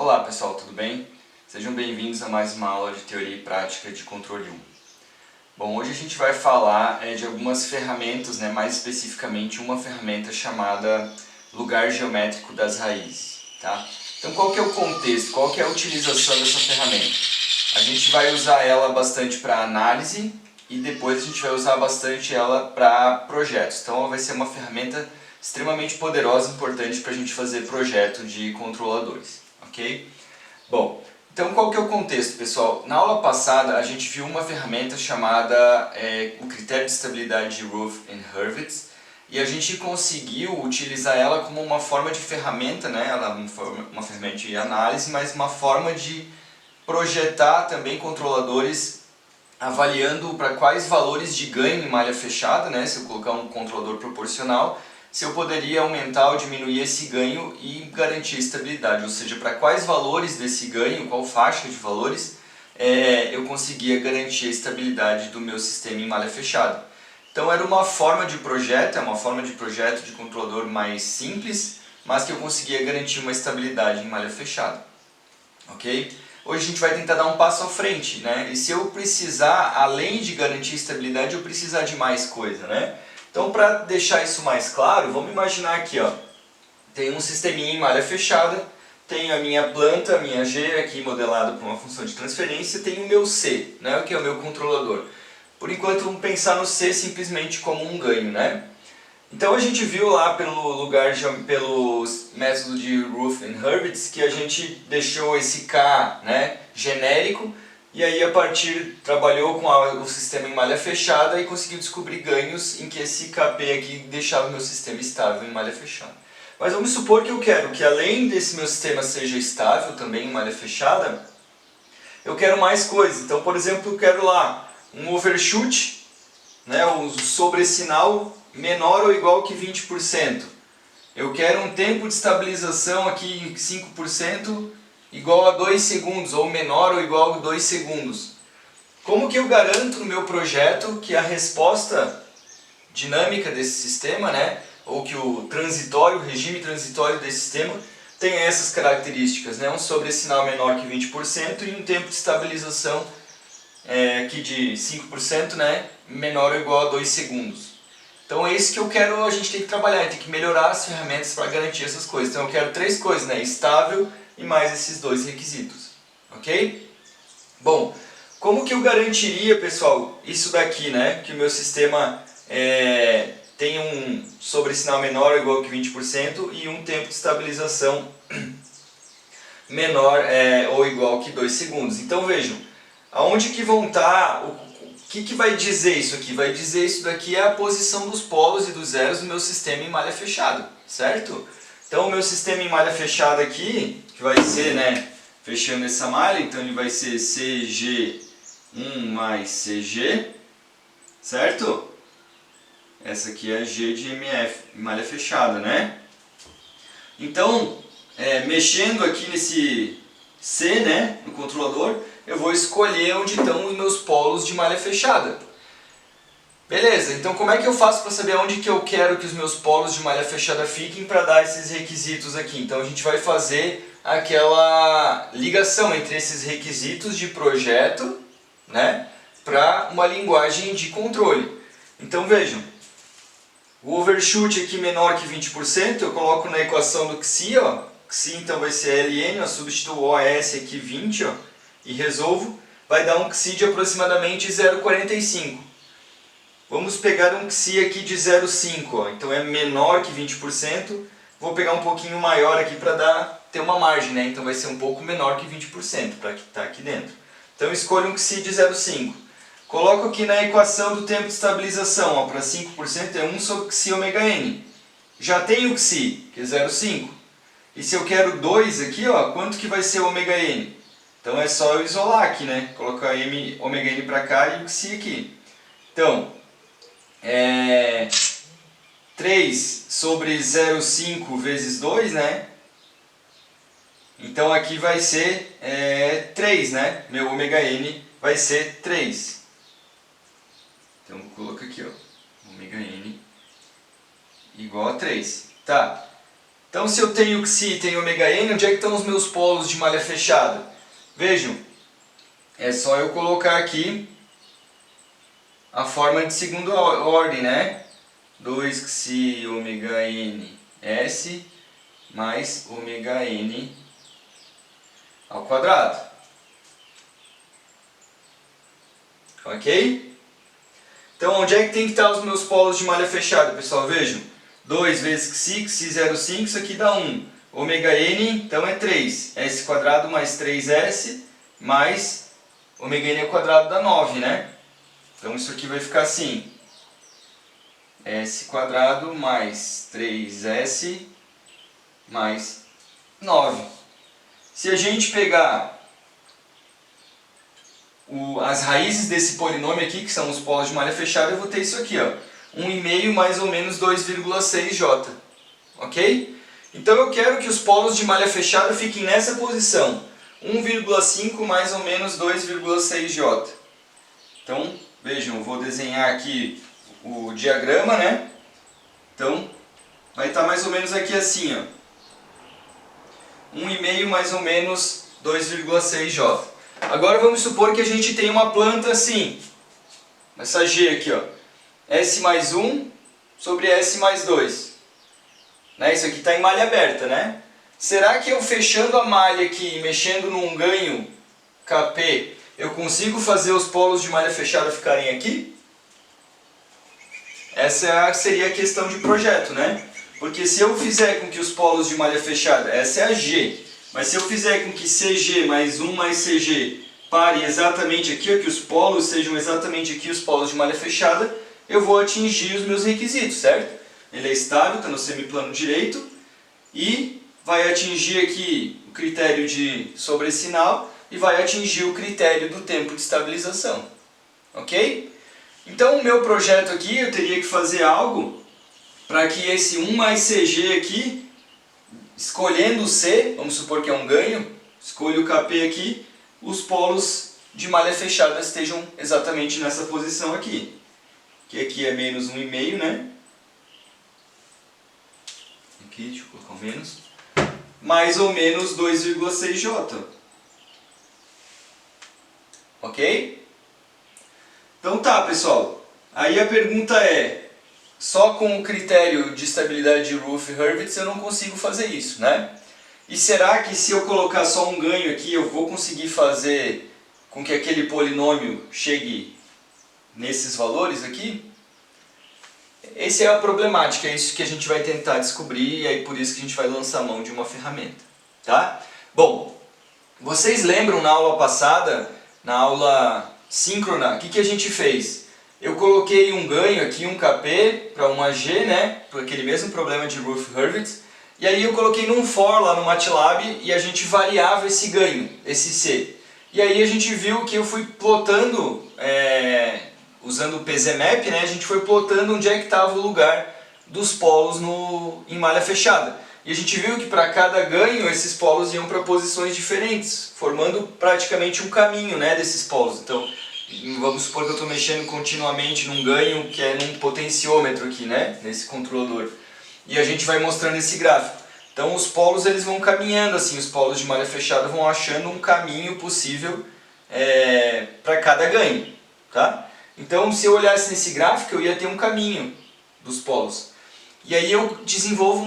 Olá pessoal, tudo bem? Sejam bem-vindos a mais uma aula de teoria e prática de controle 1. Bom, hoje a gente vai falar de algumas ferramentas, mais especificamente uma ferramenta chamada lugar geométrico das raízes. Tá? Então qual que é o contexto, qual que é a utilização dessa ferramenta? A gente vai usar ela bastante para análise e depois a gente vai usar bastante ela para projetos. Então ela vai ser uma ferramenta extremamente poderosa e importante para a gente fazer projeto de controladores. Ok? Bom, então qual que é o contexto, pessoal? Na aula passada a gente viu uma ferramenta chamada o critério de estabilidade de Routh e Hurwitz e a gente conseguiu utilizar ela como uma forma de ferramenta, ela é uma ferramenta de análise, mas uma forma de projetar também controladores avaliando para quais valores de ganho em malha fechada, se eu colocar um controlador proporcional, se eu poderia aumentar ou diminuir esse ganho e garantir estabilidade, ou seja, para quais valores desse ganho, qual faixa de valores, eu conseguia garantir a estabilidade do meu sistema em malha fechada. Então era uma forma de projeto, é uma forma de projeto de controlador mais simples, mas que eu conseguia garantir uma estabilidade em malha fechada. Ok? Hoje a gente vai tentar dar um passo à frente, e se eu precisar, além de garantir estabilidade, eu precisar de mais coisa, Então, para deixar isso mais claro, vamos imaginar aqui, tem um sisteminha em malha fechada, tenho a minha planta, a minha G aqui modelada por uma função de transferência, tenho o meu C, que é o meu controlador. Por enquanto, vamos pensar no C simplesmente como um ganho, Então a gente viu lá pelo método de Routh e Hurwitz que a gente deixou esse K genérico e aí a partir trabalhou com o sistema em malha fechada e conseguiu descobrir ganhos em que esse KP aqui deixava o meu sistema estável em malha fechada. Mas vamos supor que eu quero que além desse meu sistema seja estável também em malha fechada, eu quero mais coisas. Então, por exemplo, eu quero lá um overshoot, o sobressinal menor ou igual que 20%. Eu quero um tempo de estabilização aqui 5% igual a 2 segundos, ou menor ou igual a 2 segundos. Como que eu garanto no meu projeto que a resposta dinâmica desse sistema, ou que o regime transitório desse sistema tenha essas características, um sobressinal menor que 20% e um tempo de estabilização aqui de 5%, menor ou igual a 2 segundos. Então é isso que eu quero, a gente tem que trabalhar, tem que melhorar as ferramentas para garantir essas coisas. Então eu quero 3 coisas, estável e mais esses 2 requisitos. Ok? Bom, como que eu garantiria, pessoal, isso daqui, que o meu sistema tem um sobressinal menor ou igual que 20% e um tempo de estabilização menor ou igual que 2 segundos. Então vejam, aonde que vão estar, o que vai dizer isso aqui? Vai dizer isso daqui é a posição dos polos e dos zeros do meu sistema em malha fechada, certo? Então o meu sistema em malha fechada aqui, que vai ser, fechando essa malha, então ele vai ser CG1 mais CG, certo? Essa aqui é G de MF, malha fechada, Então, mexendo aqui nesse C, no controlador, eu vou escolher onde estão os meus polos de malha fechada. Beleza, então como é que eu faço para saber onde que eu quero que os meus polos de malha fechada fiquem para dar esses requisitos aqui? Então a gente vai fazer aquela ligação entre esses requisitos de projeto, para uma linguagem de controle. Então vejam, o overshoot aqui menor que 20%, eu coloco na equação do XI, XI então vai ser LN, eu substituo OS aqui 20, e resolvo, vai dar um XI de aproximadamente 0,45. Vamos pegar um XI aqui de 0,5, então é menor que 20%, vou pegar um pouquinho maior aqui para ter uma margem, então vai ser um pouco menor que 20%, para que está aqui dentro. Então escolho um XI de 0,5. Coloco aqui na equação do tempo de estabilização, para 5% é 1 sobre XI ômega n. Já tenho o XI, que é 0,5. E se eu quero 2 aqui, quanto que vai ser ômega n? Então é só eu isolar aqui, colocar m ômega n para cá e o XI aqui. Então, 3 sobre 0,5 vezes 2, Então aqui vai ser 3, Meu ômega n vai ser 3. Então vou colocar aqui, ômega n igual a 3. Tá. Então se eu tenho Xi e tenho ômega-n, onde é que estão os meus polos de malha fechada? Vejam, é só eu colocar aqui a forma de segunda ordem, né? 2xi ômega-n S mais ômega-n ao quadrado. Ok? Então onde é que tem que estar os meus polos de malha fechada, pessoal? Vejam, 2 vezes xi, xi 0,5, isso aqui dá 1. Ômega-n, então é 3. S quadrado mais 3s mais ômega-n ao quadrado dá 9, né? Então isso aqui vai ficar assim. S quadrado mais 3s mais 9. Se a gente pegar as raízes desse polinômio aqui, que são os polos de malha fechada, eu vou ter isso aqui, ó, 1,5 mais ou menos 2,6j. Ok? Então eu quero que os polos de malha fechada fiquem nessa posição. 1,5 mais ou menos 2,6j. Então, vejam, eu vou desenhar aqui o diagrama, né? Então, vai estar mais ou menos aqui assim, ó. 1,5 mais ou menos 2,6j. Agora vamos supor que a gente tem uma planta assim, essa G aqui, ó, S mais 1 sobre S mais 2. Né? Isso aqui está em malha aberta, né? Será que eu fechando a malha aqui e mexendo num ganho Kp, eu consigo fazer os polos de malha fechada ficarem aqui? Essa seria a questão de projeto, né? Porque se eu fizer com que os polos de malha fechada, essa é a G, mas se eu fizer com que CG mais 1 mais CG pare exatamente aqui, que os polos sejam exatamente aqui os polos de malha fechada, eu vou atingir os meus requisitos, certo? Ele é estável, está no semiplano direito e vai atingir aqui o critério de sobressinal e vai atingir o critério do tempo de estabilização. Ok? Então o meu projeto aqui, eu teria que fazer algo para que esse 1 mais CG aqui, escolhendo o C, vamos supor que é um ganho, escolho o Kp aqui, os polos de malha fechada estejam exatamente nessa posição aqui. Que aqui é menos 1,5, né? Aqui, deixa eu colocar um menos. Mais ou menos 2,6j. Ok? Então tá, pessoal. Aí a pergunta é, só com o critério de estabilidade de Routh-Hurwitz eu não consigo fazer isso, né? E será que se eu colocar só um ganho aqui, eu vou conseguir fazer com que aquele polinômio chegue nesses valores aqui? Essa é a problemática, é isso que a gente vai tentar descobrir e aí por isso que a gente vai lançar mão de uma ferramenta. Tá? Bom, vocês lembram na aula passada, na aula síncrona, o que a gente fez? Eu coloquei um ganho aqui, um Kp para uma G, né? Por aquele mesmo problema de Routh-Hurwitz. E aí eu coloquei num for lá no MATLAB e a gente variava esse ganho, esse C. E aí a gente viu que eu fui plotando, usando o PZMap, né? A gente foi plotando onde é que estava o lugar dos polos em malha fechada. E a gente viu que para cada ganho esses polos iam para posições diferentes, formando praticamente um caminho, né, desses polos. Então, vamos supor que eu estou mexendo continuamente num ganho que é num potenciômetro aqui, né, nesse controlador. E a gente vai mostrando esse gráfico. Então os polos eles vão caminhando assim, os polos de malha fechada vão achando um caminho possível para cada ganho. Tá? Então se eu olhasse nesse gráfico eu ia ter um caminho dos polos. E aí eu desenvolvo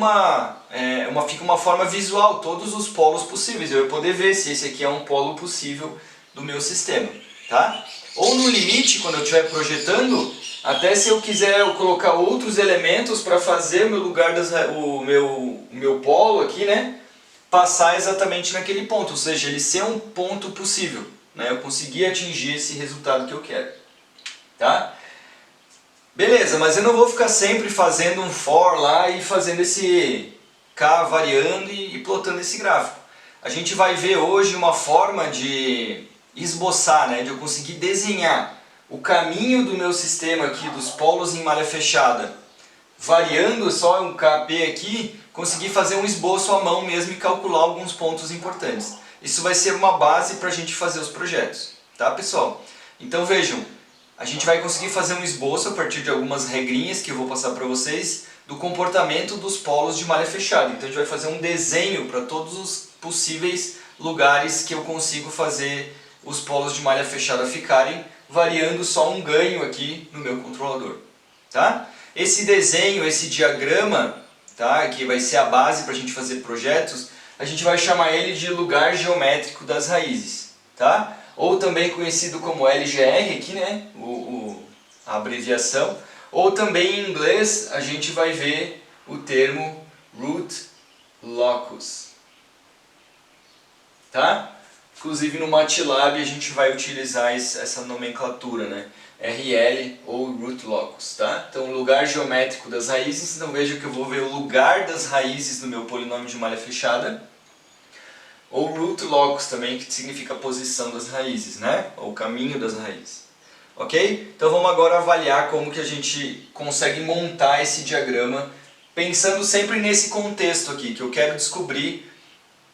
fica uma forma visual, todos os polos possíveis. Eu ia poder ver se esse aqui é um polo possível do meu sistema. Tá? Ou no limite, quando eu estiver projetando, até se eu quiser colocar outros elementos para fazer o meu lugar, o meu polo aqui, né, passar exatamente naquele ponto, ou seja, ele ser um ponto possível, né, eu conseguir atingir esse resultado que eu quero. Tá? Beleza, mas eu não vou ficar sempre fazendo um for lá e fazendo esse K variando e plotando esse gráfico. A gente vai ver hoje uma forma de esboçar, né, de eu conseguir desenhar o caminho do meu sistema aqui, dos polos em malha fechada, variando só um Kp aqui, conseguir fazer um esboço à mão mesmo e calcular alguns pontos importantes. Isso vai ser uma base para a gente fazer os projetos. Tá, pessoal? Então vejam, a gente vai conseguir fazer um esboço a partir de algumas regrinhas que eu vou passar para vocês, do comportamento dos polos de malha fechada. Então a gente vai fazer um desenho para todos os possíveis lugares que eu consigo fazer os polos de malha fechada ficarem, variando só um ganho aqui no meu controlador. Tá? Esse desenho, esse diagrama, tá, que vai ser a base para a gente fazer projetos, a gente vai chamar ele de lugar geométrico das raízes. Tá? Ou também conhecido como LGR aqui, né? A abreviação. Ou também em inglês a gente vai ver o termo root locus. Tá? Inclusive no MATLAB a gente vai utilizar essa nomenclatura, né? RL ou root locus, tá? Então lugar geométrico das raízes, então veja que eu vou ver o lugar das raízes do meu polinômio de malha fechada. Ou root locus também, que significa posição das raízes, né? Ou caminho das raízes. Ok? Então vamos agora avaliar como que a gente consegue montar esse diagrama, pensando sempre nesse contexto aqui, que eu quero descobrir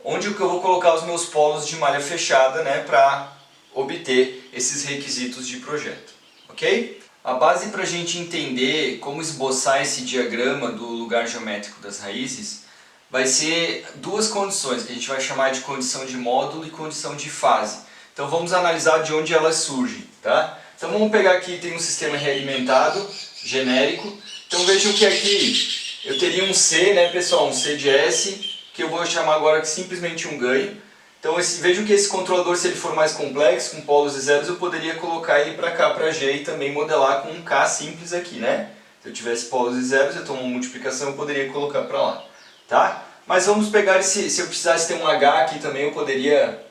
onde que eu vou colocar os meus polos de malha fechada, né, para obter esses requisitos de projeto. Ok? A base para a gente entender como esboçar esse diagrama do lugar geométrico das raízes vai ser duas condições, que a gente vai chamar de condição de módulo e condição de fase. Então vamos analisar de onde elas surgem. Tá? Então vamos pegar aqui, tem um sistema realimentado, genérico. Então vejam que aqui eu teria um C, né, pessoal, um C de S, que eu vou chamar agora de simplesmente um ganho. Então vejam que esse controlador, se ele for mais complexo, com polos e zeros, eu poderia colocar ele para cá, para G, e também modelar com um K simples aqui, né? Se eu tivesse polos e zeros, eu tomo uma multiplicação, eu poderia colocar para lá. Tá? Mas vamos pegar, se eu precisasse ter um H aqui também, eu poderia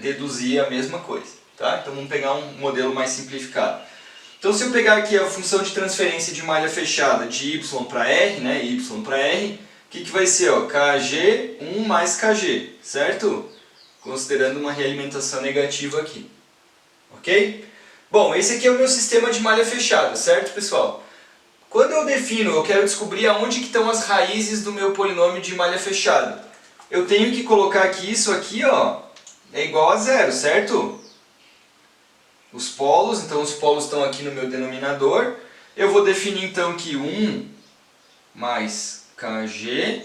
deduzir a mesma coisa. Tá? Então vamos pegar um modelo mais simplificado. Então se eu pegar aqui a função de transferência de malha fechada de Y para R, né? Y para R, o que vai ser? Ó, KG1 mais KG, certo? Considerando uma realimentação negativa aqui. Ok? Bom, esse aqui é o meu sistema de malha fechada, certo, pessoal? Quando eu defino, eu quero descobrir aonde que estão as raízes do meu polinômio de malha fechada. Eu tenho que colocar que isso aqui, ó, é igual a zero, certo? Os polos, então os polos estão aqui no meu denominador. Eu vou definir então que 1 mais Kg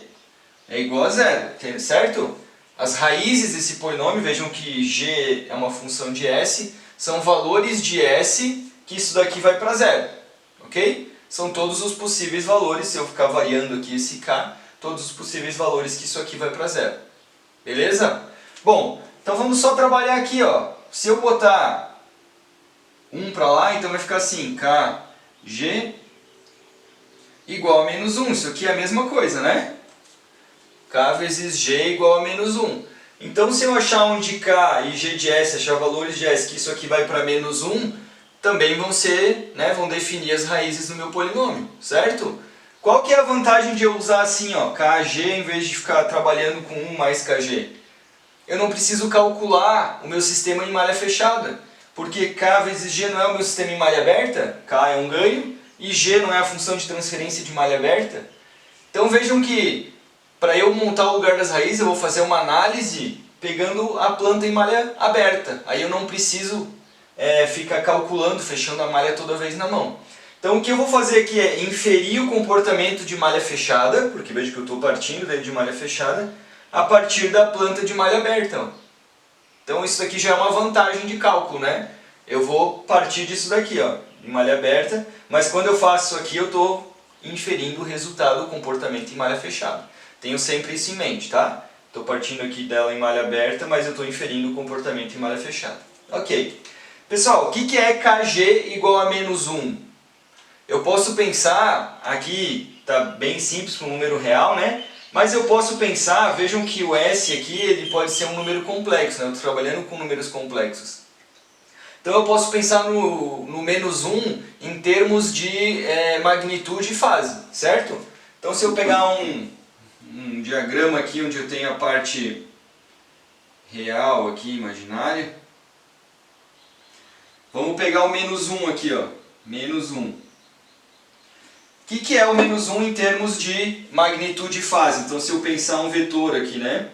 é igual a zero, certo? As raízes desse polinômio, vejam que G é uma função de S, são valores de S que isso daqui vai para zero, ok? São todos os possíveis valores, se eu ficar variando aqui esse K, todos os possíveis valores que isso aqui vai para zero. Beleza? Bom, então vamos só trabalhar aqui, ó. Se eu botar 1 para lá, então vai ficar assim, Kg igual a menos 1. Isso aqui é a mesma coisa, né? K vezes G igual a menos 1. Então se eu achar onde K e G de S, achar valores de S, que isso aqui vai para menos 1, também vão ser, né, vão definir as raízes do meu polinômio, certo? Qual que é a vantagem de eu usar assim, ó, Kg em vez de ficar trabalhando com 1 mais Kg? Eu não preciso calcular o meu sistema em malha fechada, porque K vezes G não é o meu sistema em malha aberta, K é um ganho, e G não é a função de transferência de malha aberta. Então vejam que para eu montar o lugar das raízes eu vou fazer uma análise pegando a planta em malha aberta. Aí eu não preciso ficar calculando, fechando a malha toda vez na mão. Então o que eu vou fazer aqui é inferir o comportamento de malha fechada, porque veja que eu estou partindo de malha fechada, a partir da planta de malha aberta. Ó. Então isso daqui já é uma vantagem de cálculo, né? Eu vou partir disso daqui, ó, de malha aberta, mas quando eu faço isso aqui eu estou inferindo o resultado do comportamento em malha fechada. Tenho sempre isso em mente, tá? Estou partindo aqui dela em malha aberta, mas eu estou inferindo o comportamento em malha fechada. Ok. Pessoal, o que é Kg igual a menos 1? Eu posso pensar, aqui está bem simples para um número real, né? Mas eu posso pensar, vejam que o S aqui ele pode ser um número complexo, né? Eu estou trabalhando com números complexos. Então eu posso pensar no menos 1 em termos de magnitude e fase, certo? Então se eu pegar um diagrama aqui onde eu tenho a parte real aqui, imaginária, vamos pegar o menos 1 aqui, ó, menos 1. O que é o menos 1 em termos de magnitude e fase? Então se eu pensar um vetor aqui, né?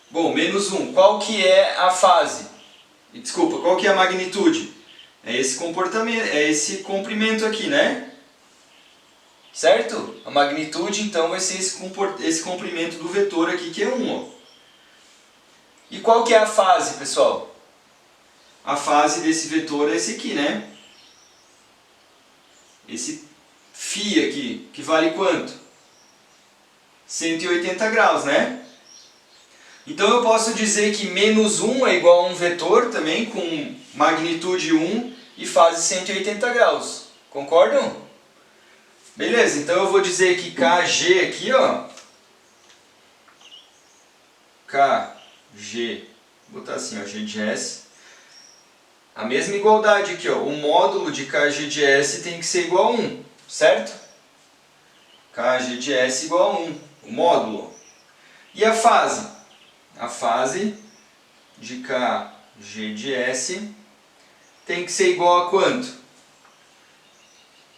Bom, menos 1, qual que é a fase? Desculpa, qual que é a magnitude? É esse comportamento, é esse comprimento aqui, né? certo? A magnitude então vai ser esse comprimento do vetor aqui que é 1. Ó. E qual que é a fase, pessoal? A fase desse vetor é esse aqui, né? Esse φ aqui, que vale quanto? 180 graus, né? Então eu posso dizer que menos 1 é igual a um vetor também com magnitude 1 e fase 180 graus. Concordam? Beleza, então eu vou dizer que KG aqui, ó. KG, vou botar assim, ó, G de S. A mesma igualdade aqui, ó. O módulo de KG de S tem que ser igual a 1, certo? KG de S igual a 1, o módulo. E a fase? A fase de KG de S tem que ser igual a quanto?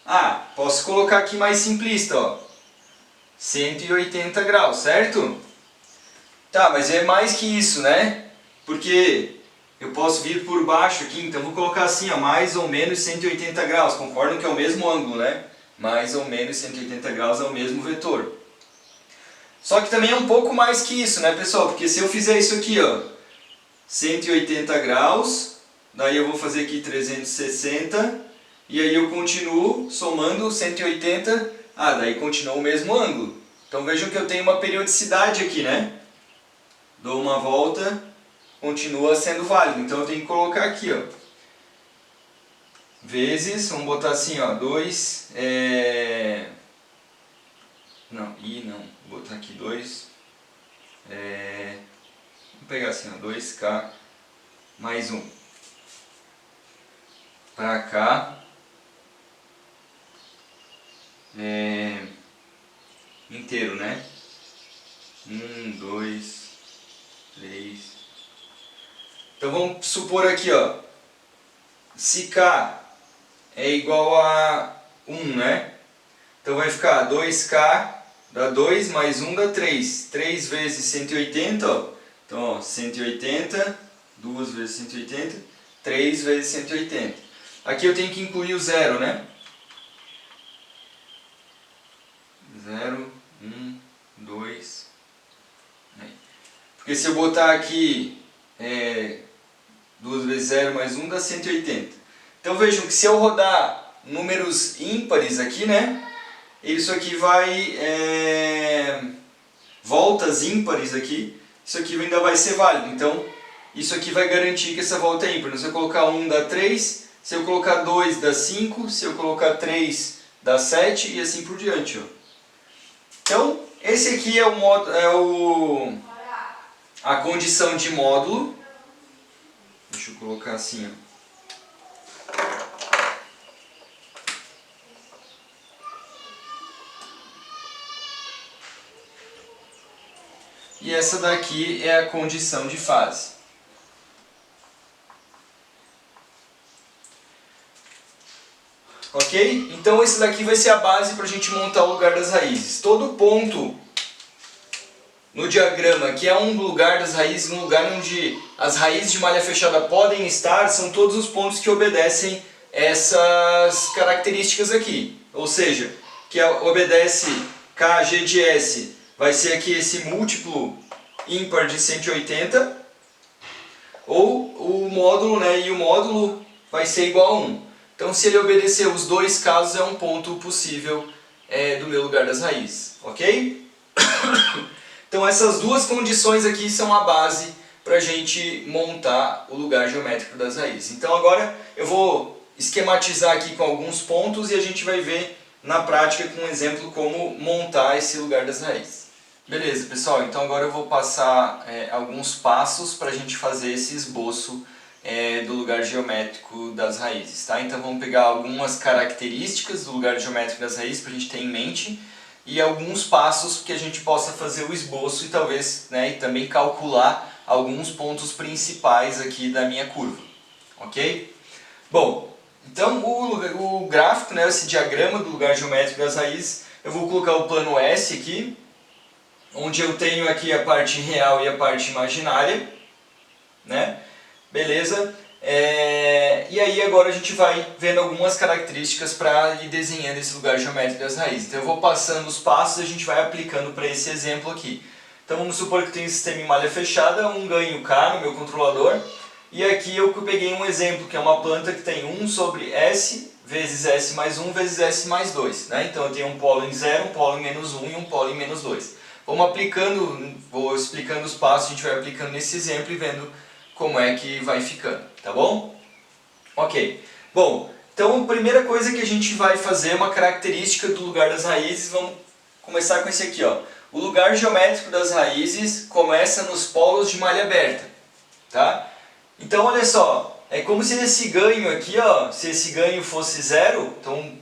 Ah, posso colocar aqui mais simplista, ó. 180 graus, certo? Tá, mas é mais que isso, né? Porque eu posso vir por baixo aqui, então vou colocar assim, ó, mais ou menos 180 graus. Concordam que é o mesmo ângulo, né? Mais ou menos 180 graus é o mesmo vetor. Só que também é um pouco mais que isso, né, pessoal? Porque se eu fizer isso aqui, ó, 180 graus, daí eu vou fazer aqui 360, e aí eu continuo somando 180, daí continua o mesmo ângulo. Então vejam que eu tenho uma periodicidade aqui, né? Dou uma volta, continua sendo válido. Então eu tenho que colocar aqui, ó, vezes, vamos botar assim, ó, 2, não, vou botar aqui 2, vou pegar assim, ó, 2K mais 1, para cá, inteiro, né? 1, 2, 3. Então vamos supor aqui, ó, se K é igual a 1, né? Então vai ficar 2K dá 2 mais 1 dá 3. 3 vezes 180, ó. Então, ó, 180, 2 vezes 180, 3 vezes 180. Aqui eu tenho que incluir o zero, né? 0, 1, 2. Porque se eu botar aqui 2 vezes 0 mais 1 dá 180. Então vejam que se eu rodar números ímpares aqui, né? Isso aqui vai... voltas ímpares aqui, isso aqui ainda vai ser válido. Então, isso aqui vai garantir que essa volta é ímpar. Se eu colocar 1 dá 3, se eu colocar 2 dá 5, se eu colocar 3 dá 7 e assim por diante. Ó. Então, esse aqui é a condição de módulo. Deixa eu colocar assim, ó. E essa daqui é a condição de fase. Ok? Então esse daqui vai ser a base para a gente montar o lugar das raízes. Todo ponto no diagrama que é um lugar das raízes, um lugar onde as raízes de malha fechada podem estar, são todos os pontos que obedecem essas características aqui. Ou seja, que obedece KG de S, vai ser aqui esse múltiplo ímpar de 180, ou o módulo, né, e o módulo vai ser igual a 1. Então, se ele obedecer os dois casos, é um ponto possível do meu lugar das raízes, ok? Então, essas duas condições aqui são a base para a gente montar o lugar geométrico das raízes. Então, agora eu vou esquematizar aqui com alguns pontos e a gente vai ver na prática com um exemplo como montar esse lugar das raízes. Beleza, pessoal, então agora eu vou passar alguns passos para a gente fazer esse esboço do lugar geométrico das raízes, tá? Então vamos pegar algumas características do lugar geométrico das raízes para a gente ter em mente e alguns passos que a gente possa fazer o esboço e talvez, né, e também calcular alguns pontos principais aqui da minha curva, ok? Bom, então o gráfico, né, esse diagrama do lugar geométrico das raízes, eu vou colocar o plano S aqui, onde eu tenho aqui a parte real e a parte imaginária, né? Beleza? E aí agora a gente vai vendo algumas características para ir desenhando esse lugar geométrico das raízes. Então eu vou passando os passos e a gente vai aplicando para esse exemplo aqui. Então vamos supor que eu tenho um sistema em malha fechada, um ganho K no meu controlador. E aqui eu peguei um exemplo, que é uma planta que tem 1 sobre S vezes S mais 1 vezes S mais 2. Né? Então eu tenho um polo em 0, um polo em menos 1 e um polo em menos 2. Vamos aplicando, vou explicando os passos, a gente vai aplicando nesse exemplo e vendo como é que vai ficando, tá bom? Ok. Bom, então a primeira coisa que a gente vai fazer é uma característica do lugar das raízes. Vamos começar com esse aqui, ó. O lugar geométrico das raízes começa nos polos de malha aberta, tá? Então olha só, é como se esse ganho aqui, ó, se esse ganho fosse zero, então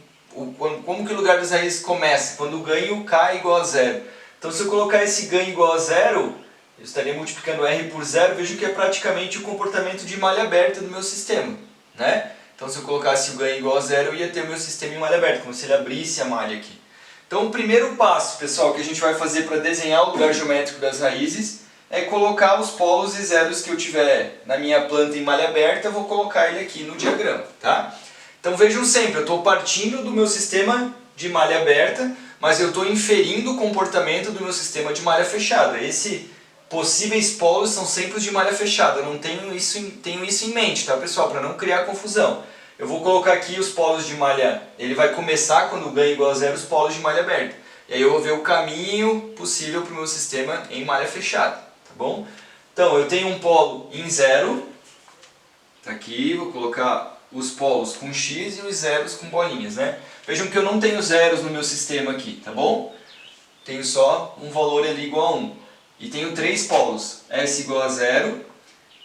como que o lugar das raízes começa? Quando o ganho K é igual a zero. Então se eu colocar esse ganho igual a zero, eu estaria multiplicando R por zero, vejo que é praticamente o comportamento de malha aberta do meu sistema, né? Então se eu colocasse o ganho igual a zero, eu ia ter o meu sistema em malha aberta, como se ele abrisse a malha aqui. Então o primeiro passo, pessoal, que a gente vai fazer para desenhar o lugar geométrico das raízes é colocar os polos e zeros que eu tiver na minha planta em malha aberta, eu vou colocar ele aqui no diagrama, tá? Então vejam sempre, eu estou partindo do meu sistema de malha aberta, mas eu estou inferindo o comportamento do meu sistema de malha fechada. Esses possíveis polos são sempre os de malha fechada, eu não tenho isso em mente, tá, pessoal? Para não criar confusão. Eu vou colocar aqui os polos de malha, ele vai começar quando ganho igual a zero os polos de malha aberta. E aí eu vou ver o caminho possível para o meu sistema em malha fechada, tá bom? Então eu tenho um polo em zero, tá aqui, vou colocar os polos com X e os zeros com bolinhas, né? Vejam que eu não tenho zeros no meu sistema aqui, tá bom? Tenho só um valor ali igual a 1. E tenho três polos, S igual a zero,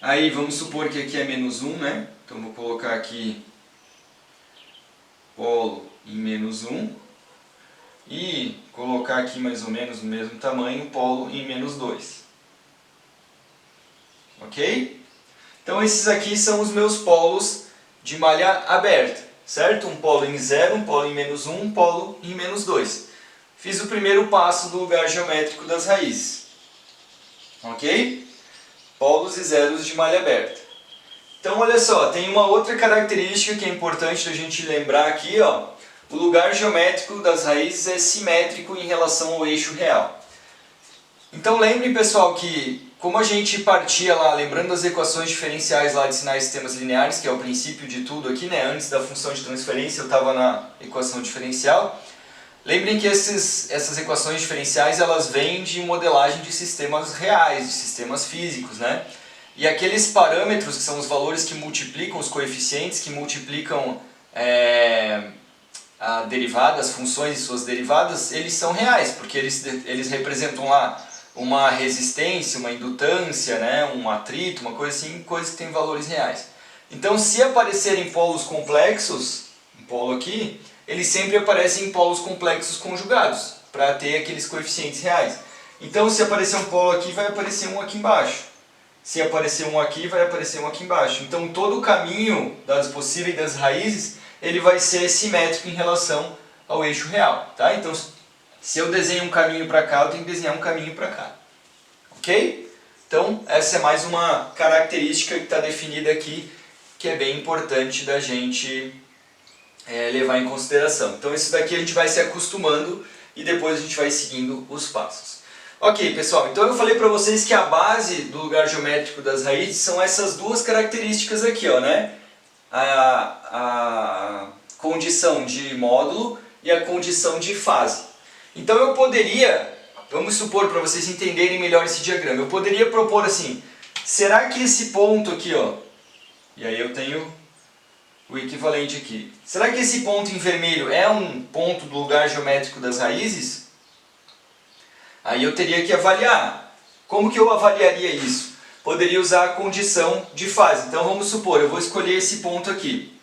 aí vamos supor que aqui é menos 1, né? Então vou colocar aqui polo em menos 1 e colocar aqui mais ou menos no mesmo tamanho, polo em menos 2. Ok? Então esses aqui são os meus polos de malha aberta, certo? Um polo em 0, um polo em menos 1, um polo em menos 2. Fiz o primeiro passo do lugar geométrico das raízes. Ok? Polos e zeros de malha aberta. Então olha só, tem uma outra característica que é importante a gente lembrar aqui, ó. O lugar geométrico das raízes é simétrico em relação ao eixo real. Então lembrem, pessoal, que como a gente partia lá, lembrando das equações diferenciais lá de sinais de sistemas lineares, que é o princípio de tudo aqui, né? Antes da função de transferência eu estava na equação diferencial. Lembrem que essas equações diferenciais elas vêm de modelagem de sistemas reais, de sistemas físicos, né? E aqueles parâmetros, que são os valores que multiplicam, os coeficientes que multiplicam a derivada, as funções e suas derivadas, eles são reais, porque eles representam lá uma resistência, uma indutância, né? Um atrito, uma coisa assim, coisas que têm valores reais. Então se aparecerem polos complexos, um polo aqui, eles sempre aparecem em polos complexos conjugados, para ter aqueles coeficientes reais. Então se aparecer um polo aqui, vai aparecer um aqui embaixo. Se aparecer um aqui, vai aparecer um aqui embaixo. Então todo o caminho das possíveis das raízes, ele vai ser simétrico em relação ao eixo real. Tá? Então se eu desenho um caminho para cá, eu tenho que desenhar um caminho para cá. Ok? Então essa é mais uma característica que está definida aqui, que é bem importante da gente levar em consideração. Então isso daqui a gente vai se acostumando e depois a gente vai seguindo os passos. Ok, pessoal, então eu falei para vocês que a base do lugar geométrico das raízes são essas duas características aqui, ó, né? A condição de módulo e a condição de fase. Então eu poderia, vamos supor para vocês entenderem melhor esse diagrama, eu poderia propor assim, será que esse ponto aqui, ó, e aí eu tenho o equivalente aqui, será que esse ponto em vermelho é um ponto do lugar geométrico das raízes? Aí eu teria que avaliar. Como que eu avaliaria isso? Poderia usar a condição de fase. Então vamos supor, eu vou escolher esse ponto aqui.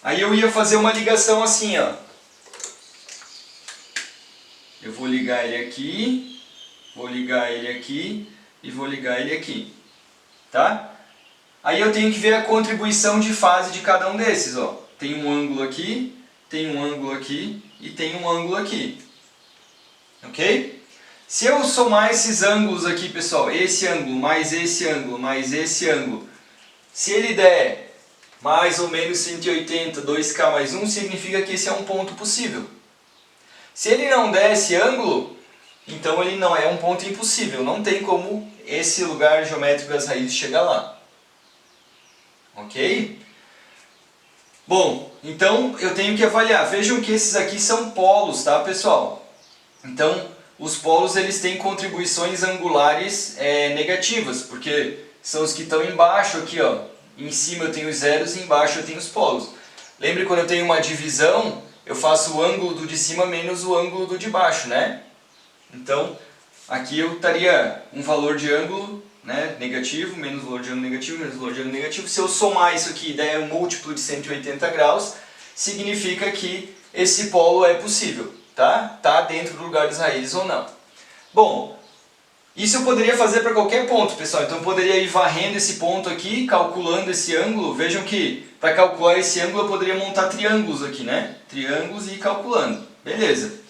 Aí eu ia fazer uma ligação assim, ó. Eu vou ligar ele aqui, vou ligar ele aqui e vou ligar ele aqui. Tá? Aí eu tenho que ver a contribuição de fase de cada um desses, ó. Tem um ângulo aqui, tem um ângulo aqui e tem um ângulo aqui. Ok? Se eu somar esses ângulos aqui, pessoal, esse ângulo mais esse ângulo mais esse ângulo, Se ele der mais ou menos 180, 2K mais 1, significa que esse é um ponto possível. Se ele não der esse ângulo, então ele não é um ponto impossível. Não tem como esse lugar geométrico das raízes chegar lá. Ok? Bom, então eu tenho que avaliar. Vejam que esses aqui são polos, tá, pessoal? Então, os polos eles têm contribuições angulares negativas, porque são os que estão embaixo aqui, ó. Em cima eu tenho os zeros e embaixo eu tenho os polos. Lembre quando eu tenho uma divisão, eu faço o ângulo do de cima menos o ângulo do de baixo, né? Então, aqui eu estaria um valor de ângulo, né, negativo, menos valor de ângulo negativo, menos valor de ângulo negativo. Se eu somar isso aqui e der um múltiplo de 180 graus, significa que esse polo é possível, tá? Tá dentro do lugar das raízes ou não. Bom, isso eu poderia fazer para qualquer ponto, pessoal. Então eu poderia ir varrendo esse ponto aqui, calculando esse ângulo. Vejam que para calcular esse ângulo eu poderia montar triângulos aqui, né? Triângulos e ir calculando. Beleza.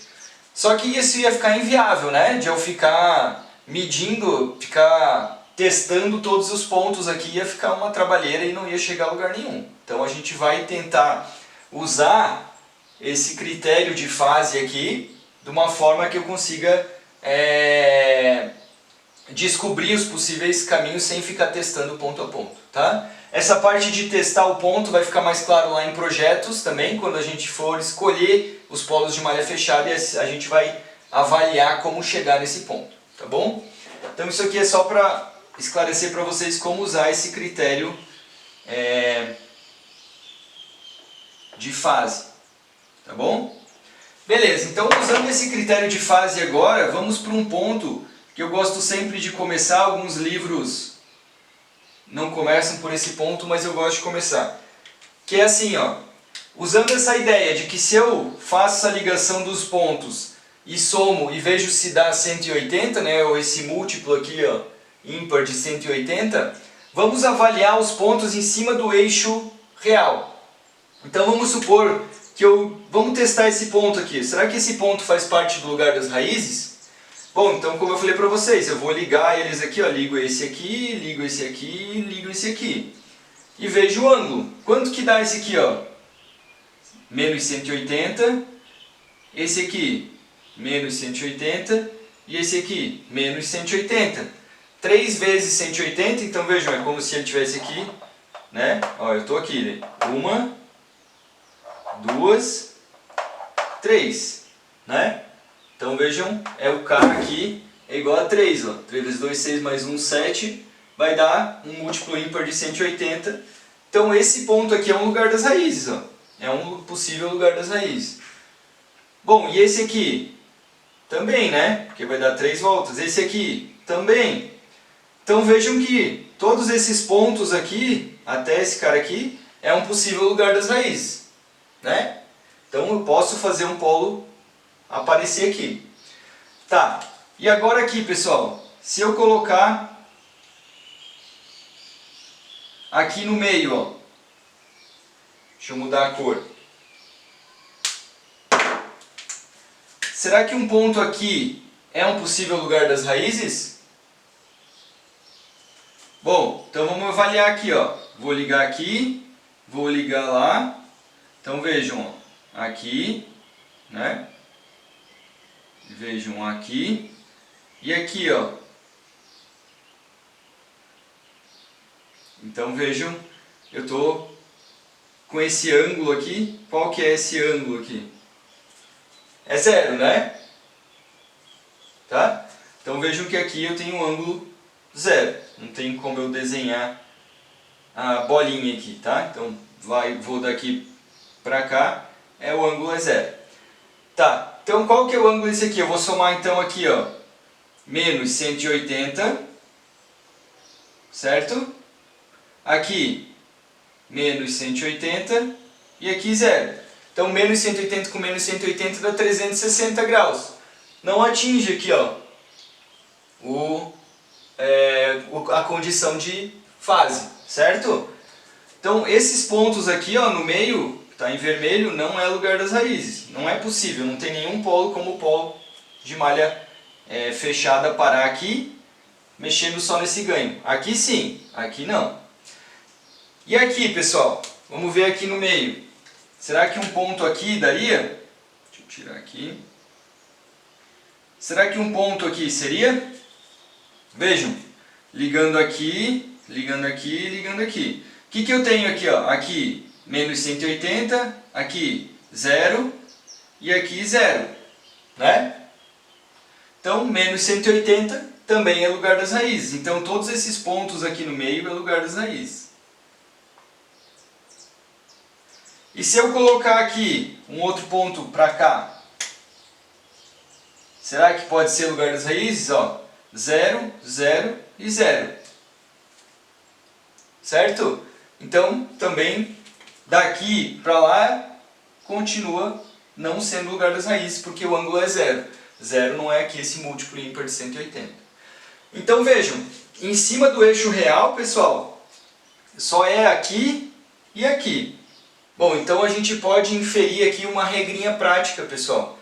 Só que isso ia ficar inviável, né? De eu ficar medindo, ficar testando todos os pontos aqui, ia ficar uma trabalheira e não ia chegar a lugar nenhum. Então a gente vai tentar usar esse critério de fase aqui de uma forma que eu consiga descobrir os possíveis caminhos sem ficar testando ponto a ponto, tá? Essa parte de testar o ponto vai ficar mais claro lá em projetos também, quando a gente for escolher os polos de malha fechada e a gente vai avaliar como chegar nesse ponto, tá bom? Então isso aqui é só para esclarecer para vocês como usar esse critério de fase, tá bom? Beleza, então usando esse critério de fase agora, vamos para um ponto que eu gosto sempre de começar. Alguns livros não começam por esse ponto, mas eu gosto de começar. Que é assim, ó, usando essa ideia de que se eu faço essa ligação dos pontos e somo e vejo se dá 180, né, ou esse múltiplo aqui, ó, ímpar de 180, vamos avaliar os pontos em cima do eixo real. Então vamos supor que vamos testar esse ponto aqui. Será que esse ponto faz parte do lugar das raízes? Bom, então como eu falei para vocês, eu vou ligar eles aqui, ó, ligo esse aqui, ligo esse aqui, ligo esse aqui. E vejo o ângulo. Quanto que dá esse aqui, ó? Menos 180, esse aqui, menos 180, e esse aqui, menos 180. 3 vezes 180, então vejam, é como se ele estivesse aqui, né? Ó, eu estou aqui, né? 1, 2, 3, né? Então vejam, o K aqui é igual a 3, ó. 3 vezes 2, 6, mais 1, 7, vai dar um múltiplo ímpar de 180. Então esse ponto aqui é um lugar das raízes, ó. É um possível lugar das raízes. Bom, e esse aqui? Também, né? Porque vai dar 3 voltas. Esse aqui? Também. Então vejam que todos esses pontos aqui, até esse cara aqui, é um possível lugar das raízes, né? Então eu posso fazer um polo aparecer aqui. Tá, e agora aqui, pessoal, se eu colocar aqui no meio, ó, deixa eu mudar a cor. Será que um ponto aqui é um possível lugar das raízes? Bom, então vamos avaliar aqui, ó. Vou ligar aqui, vou ligar lá. Então vejam, ó, aqui, né? Vejam aqui e aqui, ó. Então vejam, eu estou com esse ângulo aqui. Qual que é esse ângulo aqui? É 0, né? Tá? Então vejam que aqui eu tenho um ângulo 0. Não tem como eu desenhar a bolinha aqui, tá? Então vou daqui para cá, o ângulo é 0. Tá. Então qual que é o ângulo desse aqui? Eu vou somar então aqui, ó, menos 180, certo? Aqui, menos 180 e aqui 0. Então menos 180 com menos 180 dá 360 graus. Não atinge aqui, ó, a condição de fase, certo? Então esses pontos aqui, ó, no meio, está em vermelho, não é lugar das raízes. Não é possível, não tem nenhum polo como o polo de malha fechada parar aqui, mexendo só nesse ganho. Aqui sim, aqui não. E aqui, pessoal, vamos ver aqui no meio. Será que um ponto aqui daria? Deixa eu tirar aqui. Será que um ponto aqui seria? Vejam, ligando aqui, ligando aqui, ligando aqui. O que eu tenho aqui? Ó? Aqui, menos 180, aqui, 0 e aqui, 0. Né? Então, menos 180 também é lugar das raízes. Então, todos esses pontos aqui no meio é lugar das raízes. E se eu colocar aqui um outro ponto para cá? Será que pode ser lugar das raízes? Ó, 0, 0 e 0. Certo? Então, também daqui para lá continua não sendo lugar das raízes, porque o ângulo é 0. 0 não é aqui esse múltiplo ímpar de 180. Então vejam, em cima do eixo real, pessoal, só é aqui e aqui. Bom, então a gente pode inferir aqui uma regrinha prática, pessoal,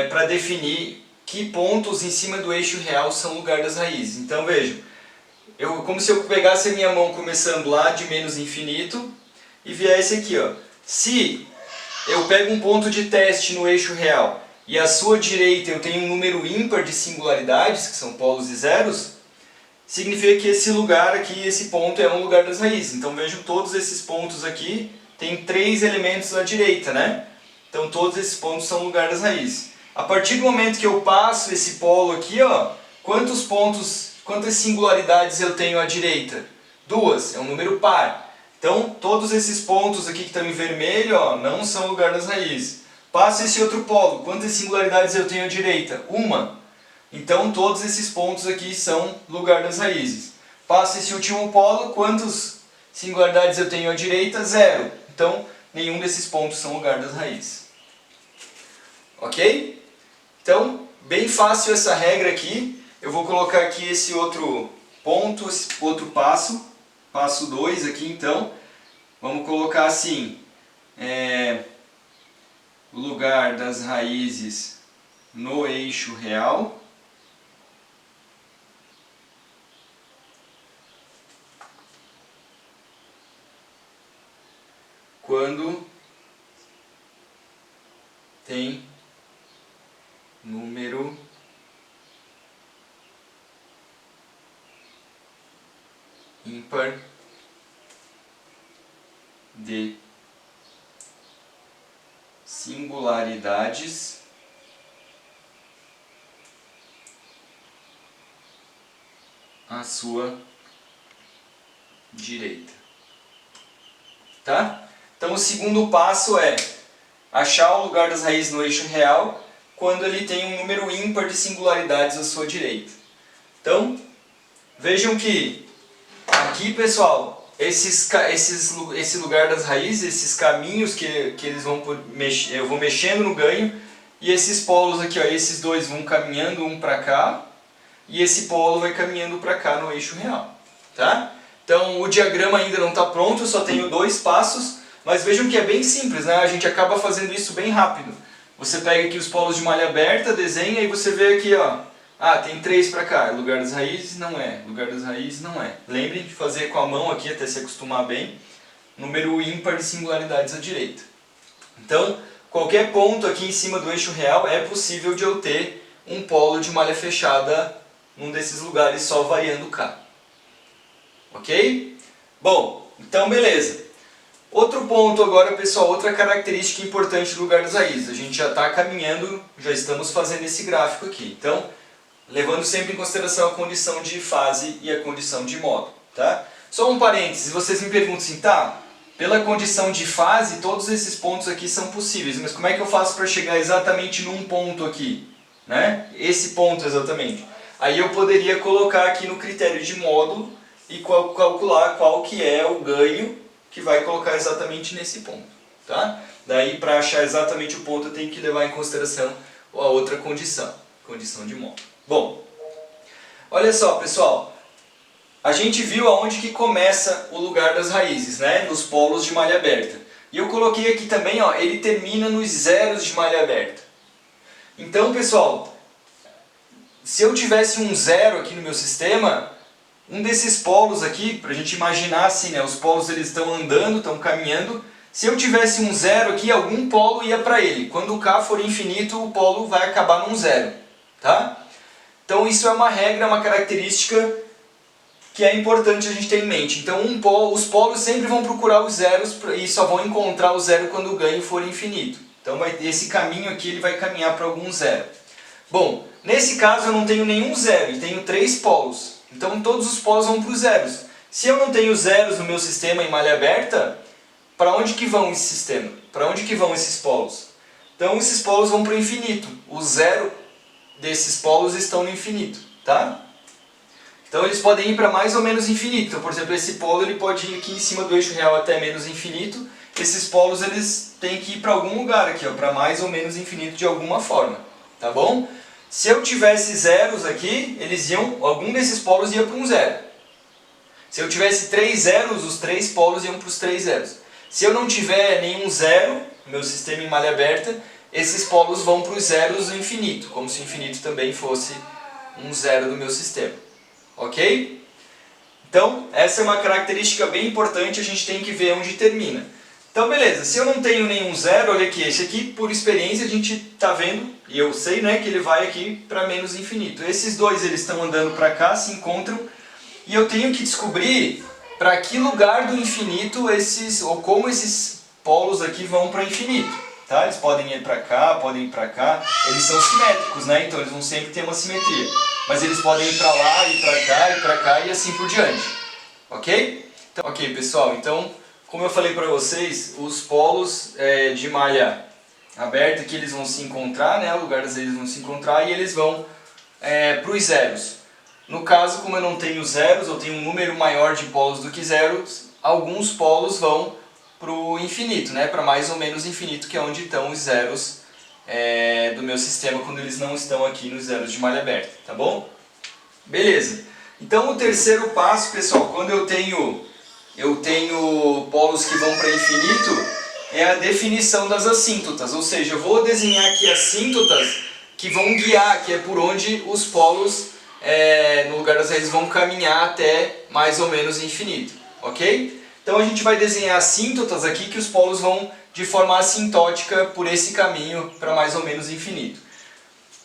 para definir que pontos em cima do eixo real são lugar das raízes. Então vejam, como se eu pegasse a minha mão começando lá de menos infinito e viesse aqui, ó. Se eu pego um ponto de teste no eixo real e à sua direita eu tenho um número ímpar de singularidades, que são polos e zeros, significa que esse lugar aqui, esse ponto é um lugar das raízes. Então vejam, todos esses pontos aqui tem 3 elementos à direita, né? Então todos esses pontos são lugar das raízes. A partir do momento que eu passo esse polo aqui, ó, quantas singularidades eu tenho à direita? 2, é um número par. Então todos esses pontos aqui que estão em vermelho, ó, não são lugar das raízes. Passo esse outro polo, quantas singularidades eu tenho à direita? 1. Então todos esses pontos aqui são lugar das raízes. Passo esse último polo, quantas singularidades eu tenho à direita? 0. Então nenhum desses pontos são lugar das raízes. Ok? Então, bem fácil essa regra aqui. Eu vou colocar aqui esse outro ponto, esse outro passo. Passo 2 aqui então. Vamos colocar assim. O lugar das raízes no eixo real. Quando tem número ímpar de singularidades à sua direita. Tá? Então o segundo passo é achar o lugar das raízes no eixo real quando ele tem um número ímpar de singularidades à sua direita. Então, vejam que aqui, pessoal, esse lugar das raízes, esses caminhos que eles vão eu vou mexendo no ganho, e esses polos aqui, ó, esses dois vão caminhando um para cá, e esse polo vai caminhando para cá no eixo real. Tá? Então o diagrama ainda não está pronto, eu só tenho 2 passos, mas vejam que é bem simples, né? A gente acaba fazendo isso bem rápido. Você pega aqui os polos de malha aberta, desenha e você vê aqui, ó. Ah, tem 3 para cá, lugar das raízes não é, lugar das raízes não é. Lembrem de fazer com a mão aqui até se acostumar bem. Número ímpar de singularidades à direita. Então, qualquer ponto aqui em cima do eixo real é possível de eu ter um polo de malha fechada num desses lugares só variando K. Ok? Bom, então beleza. Outro ponto agora, pessoal, outra característica importante do lugar das raízes. A gente já está caminhando, já estamos fazendo esse gráfico aqui. Então, levando sempre em consideração a condição de fase e a condição de modo. Tá? Só um parênteses, vocês me perguntam assim, tá, pela condição de fase, todos esses pontos aqui são possíveis, mas como é que eu faço para chegar exatamente num ponto aqui? Né? Esse ponto exatamente. Aí eu poderia colocar aqui no critério de módulo e calcular qual que é o ganho que vai colocar exatamente nesse ponto. Tá? Daí, para achar exatamente o ponto, eu tenho que levar em consideração a outra condição, condição de módulo. Bom, olha só, pessoal, a gente viu aonde que começa o lugar das raízes, né? Nos polos de malha aberta. E eu coloquei aqui também, ó, ele termina nos zeros de malha aberta. Então, pessoal, se eu tivesse um zero aqui no meu sistema, um desses polos aqui, para a gente imaginar assim, né, os polos eles estão andando, estão caminhando. Se eu tivesse um zero aqui, algum polo ia para ele. Quando o K for infinito, o polo vai acabar num zero. Tá? Então isso é uma regra, uma característica que é importante a gente ter em mente. Então os polos sempre vão procurar os zeros e só vão encontrar o zero quando o ganho for infinito. Então esse caminho aqui ele vai caminhar para algum zero. Bom, nesse caso eu não tenho nenhum zero e tenho 3 polos. Então todos os polos vão para os zeros. Se eu não tenho zeros no meu sistema em malha aberta, para onde que vão esse sistema? Para onde que vão esses polos? Então esses polos vão para o infinito. O zero desses polos estão no infinito, tá? Então eles podem ir para mais ou menos infinito. Então, por exemplo, esse polo ele pode ir aqui em cima do eixo real até menos infinito. Esses polos eles têm que ir para algum lugar aqui, para mais ou menos infinito de alguma forma, tá bom? Se eu tivesse zeros aqui, algum desses polos ia para um zero. Se eu tivesse 3 zeros, os 3 polos iam para os 3 zeros. Se eu não tiver nenhum zero no meu sistema em malha aberta, esses polos vão para os zeros do infinito, como se o infinito também fosse um zero do meu sistema. Ok? Então, essa é uma característica bem importante, a gente tem que ver onde termina. Então, beleza, se eu não tenho nenhum zero, olha aqui, esse aqui, por experiência, a gente está vendo, e eu sei, né, que ele vai aqui para menos infinito. Esses dois, eles estão andando para cá, se encontram, e eu tenho que descobrir para que lugar do infinito ou como esses polos aqui vão para o infinito. Tá? Eles podem ir para cá, podem ir para cá, eles são simétricos, né? Então eles vão sempre ter uma simetria. Mas eles podem ir para lá, ir para cá e assim por diante. Ok? Então, ok, pessoal, então, como eu falei para vocês, os polos de malha aberta que eles vão se encontrar, né? O lugar deles eles vão se encontrar e eles vão para os zeros. No caso, como eu não tenho zeros, eu tenho um número maior de polos do que zeros, alguns polos vão para o infinito, né? Para mais ou menos infinito, que é onde estão os zeros do meu sistema quando eles não estão aqui nos zeros de malha aberta, tá bom? Beleza. Então o terceiro passo, pessoal, quando eu tenho polos que vão para infinito, é a definição das assíntotas, ou seja, eu vou desenhar aqui assíntotas que vão guiar, que é por onde os polos, no lugar das raízes, vão caminhar até mais ou menos infinito, ok? Então a gente vai desenhar assíntotas aqui que os polos vão de forma assintótica por esse caminho para mais ou menos infinito.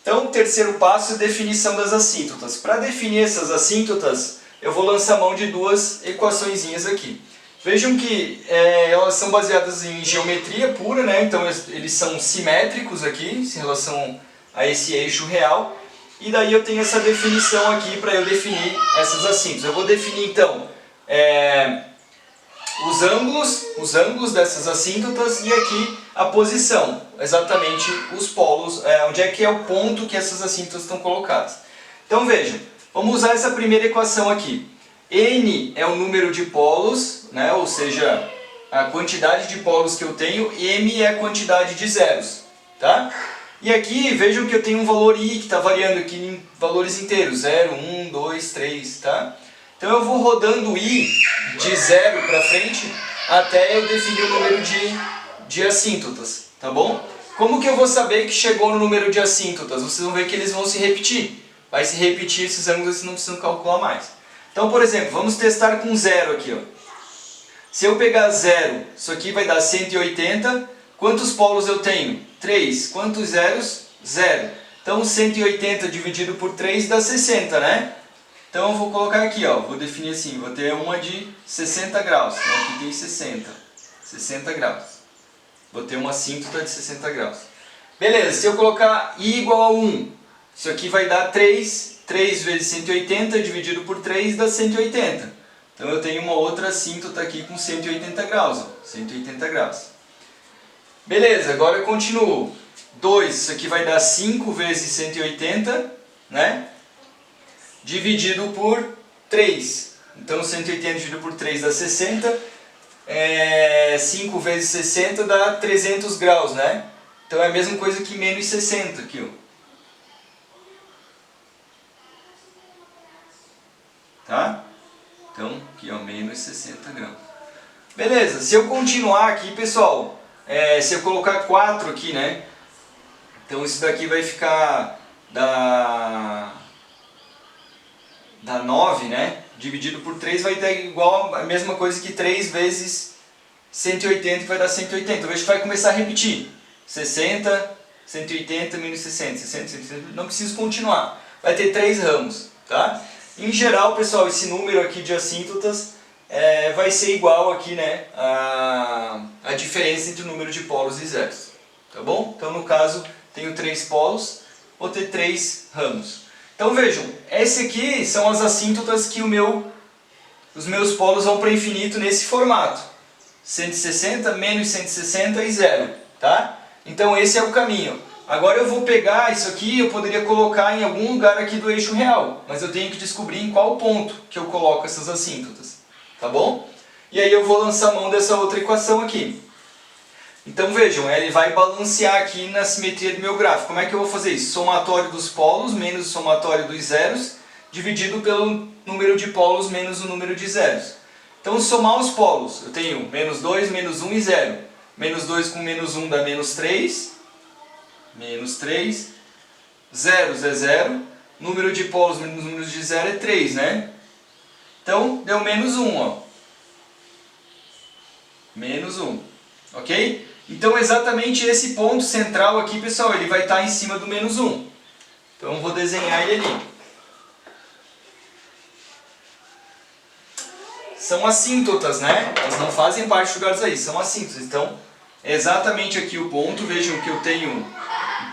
Então o terceiro passo é a definição das assíntotas. Para definir essas assíntotas, eu vou lançar mão de duas equaçõezinhas aqui. Vejam que elas são baseadas em geometria pura, né? Então eles são simétricos aqui em relação a esse eixo real. E daí eu tenho essa definição aqui para eu definir essas assíntotas. Eu vou definir então os ângulos dessas assíntotas e aqui a posição, exatamente os polos, onde é que é o ponto que essas assíntotas estão colocadas. Então vejam, vamos usar essa primeira equação aqui. N é o número de polos, né? Ou seja, a quantidade de polos que eu tenho, e M é a quantidade de zeros. Tá? E aqui vejam que eu tenho um valor I que está variando aqui em valores inteiros, 0, 1, 2, 3, tá? Então eu vou rodando I de 0 para frente até eu definir o número de assíntotas, tá bom? Como que eu vou saber que chegou no número de assíntotas? Vocês vão ver que eles vão se repetir. Vai se repetir esses ângulos, vocês não precisam calcular mais. Então, por exemplo, vamos testar com 0 aqui, ó. Se eu pegar 0, isso aqui vai dar 180. Quantos polos eu tenho? 3. Quantos zeros? 0. Então 180 dividido por 3 dá 60, né? Então eu vou colocar aqui, ó, vou definir assim, vou ter uma de 60 graus. Então aqui tem 60 graus. Vou ter uma assíntota de 60 graus. Beleza, se eu colocar I igual a 1, isso aqui vai dar 3. 3 vezes 180 dividido por 3 dá 180. Então eu tenho uma outra assíntota aqui com 180 graus. Ó, 180 graus. Beleza, agora eu continuo. 2, isso aqui vai dar 5 vezes 180, né? Dividido por 3. Então 180 dividido por 3 dá 60. 5 vezes 60 dá 300 graus, né? Então é a mesma coisa que menos 60 aqui, ó. Tá? Então aqui, ó, menos 60 graus. Beleza, se eu continuar aqui, pessoal, se eu colocar 4 aqui, né? Então isso daqui vai ficar dá 9, né? Dividido por 3 vai dar igual a mesma coisa que 3 vezes 180, que vai dar 180. Então, veja que vai começar a repetir. 60, 180, menos 60, 60, 180. Não preciso continuar. Vai ter 3 ramos, tá? Em geral, pessoal, esse número aqui de assíntotas vai ser igual aqui, né? A diferença entre o número de polos e zeros. Tá bom? Então, no caso, tenho 3 polos, vou ter 3 ramos. Então, vejam, esse aqui são as assíntotas que os meus polos vão para infinito nesse formato. 160, menos 160 e 0, tá? Então, esse é o caminho. Agora eu vou pegar isso aqui, eu poderia colocar em algum lugar aqui do eixo real, mas eu tenho que descobrir em qual ponto que eu coloco essas assíntotas, tá bom? E aí eu vou lançar mão dessa outra equação aqui. Então vejam, ele vai balancear aqui na simetria do meu gráfico. Como é que eu vou fazer isso? Somatório dos polos menos o somatório dos zeros, dividido pelo número de polos menos o número de zeros. Então, somar os polos, eu tenho menos 2, menos 1 e 0. Menos 2 com menos 1 dá menos 3. Menos 3. Zeros é 0. Número de polos menos número de 0 é 3, né? Então, deu menos 1, ó. Menos 1. Ok? Então, exatamente esse ponto central aqui, pessoal, ele vai estar em cima do menos 1. Então, eu vou desenhar ele ali. São assíntotas, né? Elas não fazem parte do lugares aí, são assíntotas. Então, é exatamente aqui o ponto. Vejam que eu tenho um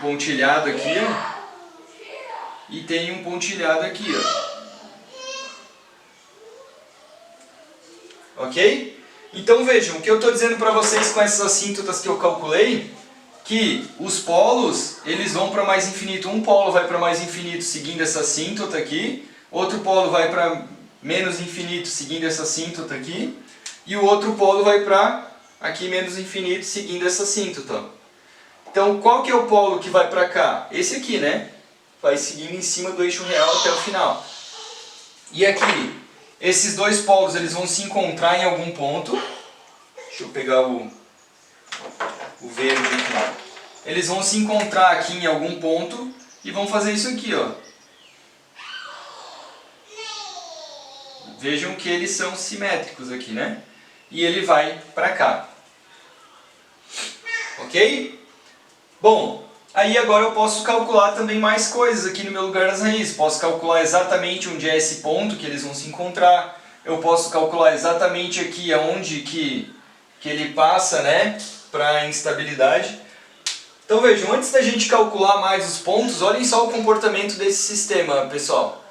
pontilhado aqui, ó, e tenho um pontilhado aqui, ó. Ok? Então, vejam, o que eu estou dizendo para vocês com essas assíntotas que eu calculei, que os polos, eles vão para mais infinito. Um polo vai para mais infinito seguindo essa assíntota aqui, outro polo vai para menos infinito seguindo essa assíntota aqui, e o outro polo vai para aqui menos infinito seguindo essa assíntota. Então, qual que é o polo que vai para cá? Esse aqui, né? Vai seguindo em cima do eixo real até o final. E aqui, esses dois polos eles vão se encontrar em algum ponto. Deixa eu pegar o verde aqui. Eles vão se encontrar aqui em algum ponto e vão fazer isso aqui, ó. Vejam que eles são simétricos aqui, né? E ele vai para cá. Ok? Bom, aí agora eu posso calcular também mais coisas aqui no meu lugar das raízes. Posso calcular exatamente onde é esse ponto que eles vão se encontrar. Eu posso calcular exatamente aqui aonde que ele passa, né, para a instabilidade. Então vejam, antes da gente calcular mais os pontos, olhem só o comportamento desse sistema, pessoal.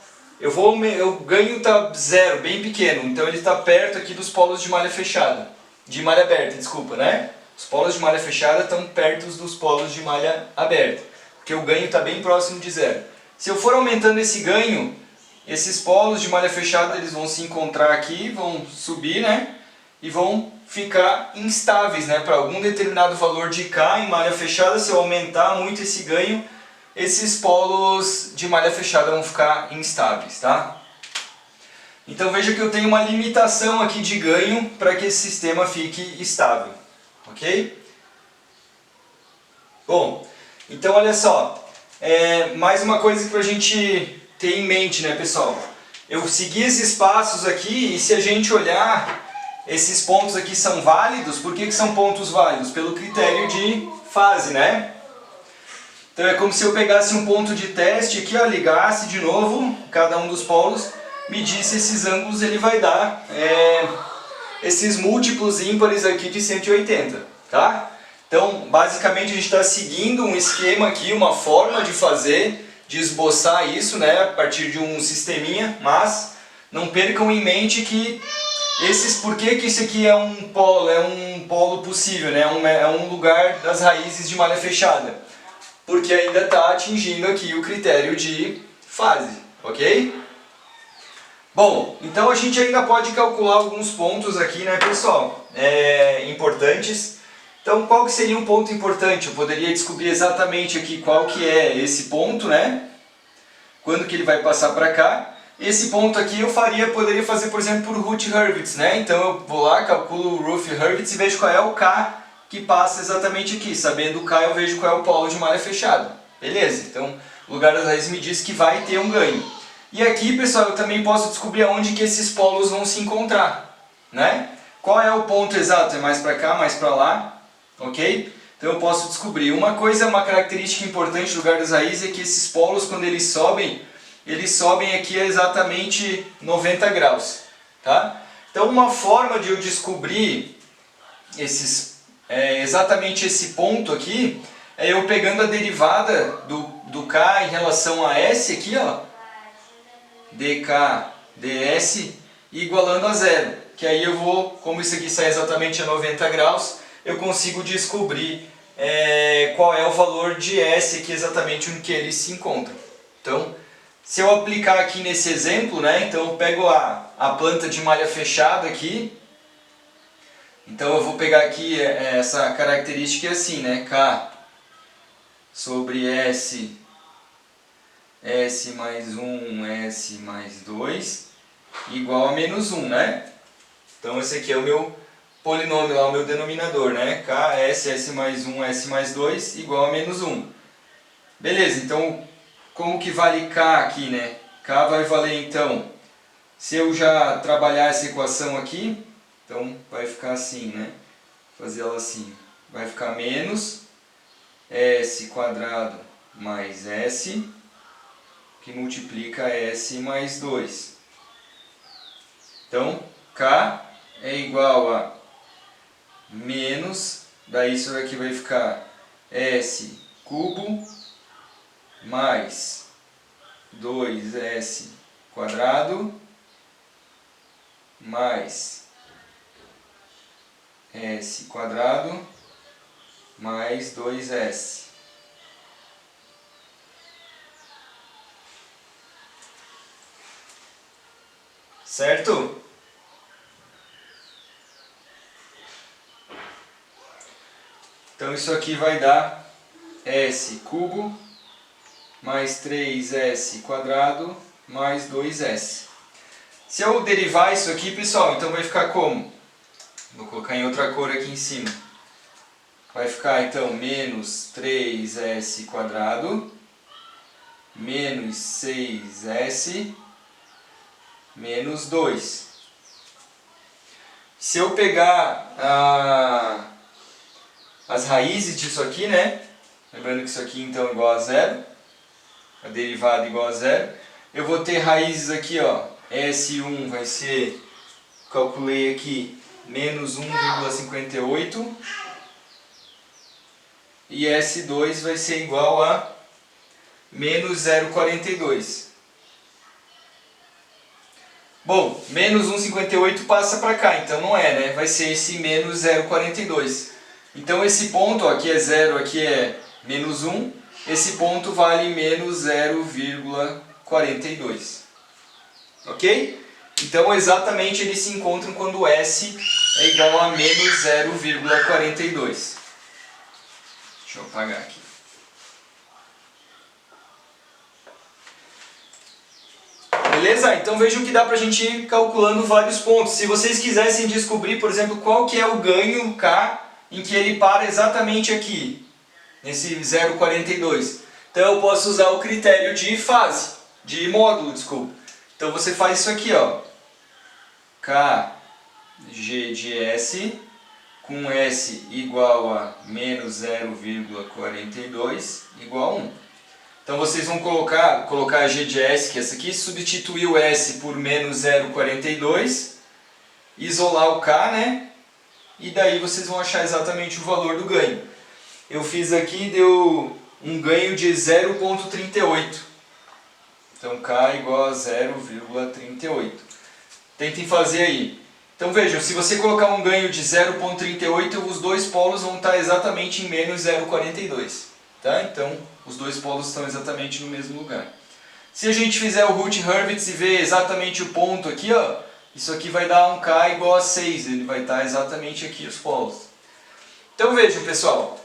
O ganho está 0, bem pequeno, então ele está perto aqui dos polos de malha fechada. De malha aberta, desculpa, né? Os polos de malha fechada estão perto dos polos de malha aberta, porque o ganho está bem próximo de 0. Se eu for aumentando esse ganho, esses polos de malha fechada eles vão se encontrar aqui, vão subir, né? E vão ficar instáveis, né? Para algum determinado valor de K em malha fechada, se eu aumentar muito esse ganho, esses polos de malha fechada vão ficar instáveis, tá? Então veja que eu tenho uma limitação aqui de ganho para que esse sistema fique estável, ok? Bom, então olha só, mais uma coisa para a gente ter em mente, né, pessoal? Eu segui esses passos aqui e se a gente olhar, esses pontos aqui são válidos. Por que são pontos válidos? Pelo critério de fase, né? Então é como se eu pegasse um ponto de teste aqui, ó, ligasse de novo cada um dos polos, medisse esses ângulos, ele vai dar esses múltiplos ímpares aqui de 180, tá? Então, basicamente a gente está seguindo um esquema aqui, uma forma de fazer, de esboçar isso, né, a partir de um sisteminha, mas não percam em mente que por que isso aqui é um polo possível, né? É um lugar das raízes de malha fechada. Porque ainda está atingindo aqui o critério de fase, ok? Bom, então a gente ainda pode calcular alguns pontos aqui, né, pessoal? Importantes. Então, qual que seria um ponto importante? Eu poderia descobrir exatamente aqui qual que é esse ponto, né? Quando que ele vai passar para cá. Esse ponto aqui eu poderia fazer, por exemplo, por Routh-Hurwitz, né? Então eu vou lá, calculo o Routh-Hurwitz e vejo qual é o K que passa exatamente aqui. Sabendo o K, eu vejo qual é o polo de malha fechada. Beleza? Então, o lugar das raízes me diz que vai ter um ganho. E aqui, pessoal, eu também posso descobrir aonde que esses polos vão se encontrar, né? Qual é o ponto exato? É mais para cá, mais para lá, ok? Então eu posso descobrir. Uma característica importante do lugar das raízes é que esses polos, quando eles sobem aqui a exatamente 90 graus, tá? Então uma forma de eu descobrir exatamente esse ponto aqui é eu pegando a derivada do K em relação a S aqui, ó, dk ds, e igualando a zero. Que aí eu vou, como isso aqui sai exatamente a 90 graus, eu consigo descobrir qual é o valor de S aqui exatamente onde que eles se encontram. Então, se eu aplicar aqui nesse exemplo, né, então eu pego a planta de malha fechada aqui, então eu vou pegar aqui essa característica assim, né, K sobre S mais 1, S mais 2, igual a menos 1, né? Então esse aqui é o meu polinômio lá, o meu denominador, né? K, S mais 1, S mais 2, igual a menos 1. Beleza, então como que vale K aqui, né? K vai valer então, se eu já trabalhar essa equação aqui, então vai ficar assim, né? Fazer ela assim, vai ficar menos S quadrado mais S, que multiplica S mais 2. Então, K é igual a menos, daí isso daqui vai ficar S cubo mais 2S quadrado mais S quadrado mais 2S. Certo? Então isso aqui vai dar S cubo mais 3S quadrado mais 2S. Se eu derivar isso aqui, pessoal, então vai ficar como? Vou colocar em outra cor aqui em cima. Vai ficar então menos 3S quadrado menos 6S menos 2. Se eu pegar as raízes disso aqui, né? Lembrando que isso aqui então é igual a zero, a derivada é igual a zero. Eu vou ter raízes aqui, ó, S1 vai ser, calculei aqui, menos 1,58 e S2 vai ser igual a menos 0,42. Bom, menos 1,58 passa para cá, então não é, né? Vai ser esse menos 0,42. Então esse ponto, ó, aqui é 0, aqui é menos 1, esse ponto vale menos 0,42. Ok? Então exatamente eles se encontram quando S é igual a menos 0,42. Deixa eu apagar aqui. Beleza? Então vejam que dá para a gente ir calculando vários pontos. Se vocês quisessem descobrir, por exemplo, qual que é o ganho K em que ele para exatamente aqui, nesse 0,42. Então eu posso usar o critério de fase, de módulo, desculpa. Então você faz isso aqui, ó. Kg de S com S igual a menos 0,42 igual a 1. Então vocês vão colocar a G de S, que é essa aqui, substituir o S por menos 0,42, isolar o K, né? E daí vocês vão achar exatamente o valor do ganho. Eu fiz aqui, deu um ganho de 0,38. Então K igual a 0,38. Tentem fazer aí. Então vejam, se você colocar um ganho de 0,38, os dois polos vão estar exatamente em menos 0,42. Tá? Então os dois polos estão exatamente no mesmo lugar. Se a gente fizer o Routh-Hurwitz e ver exatamente o ponto aqui, ó, isso aqui vai dar um K igual a 6, ele vai estar exatamente aqui os polos. Então vejam, pessoal,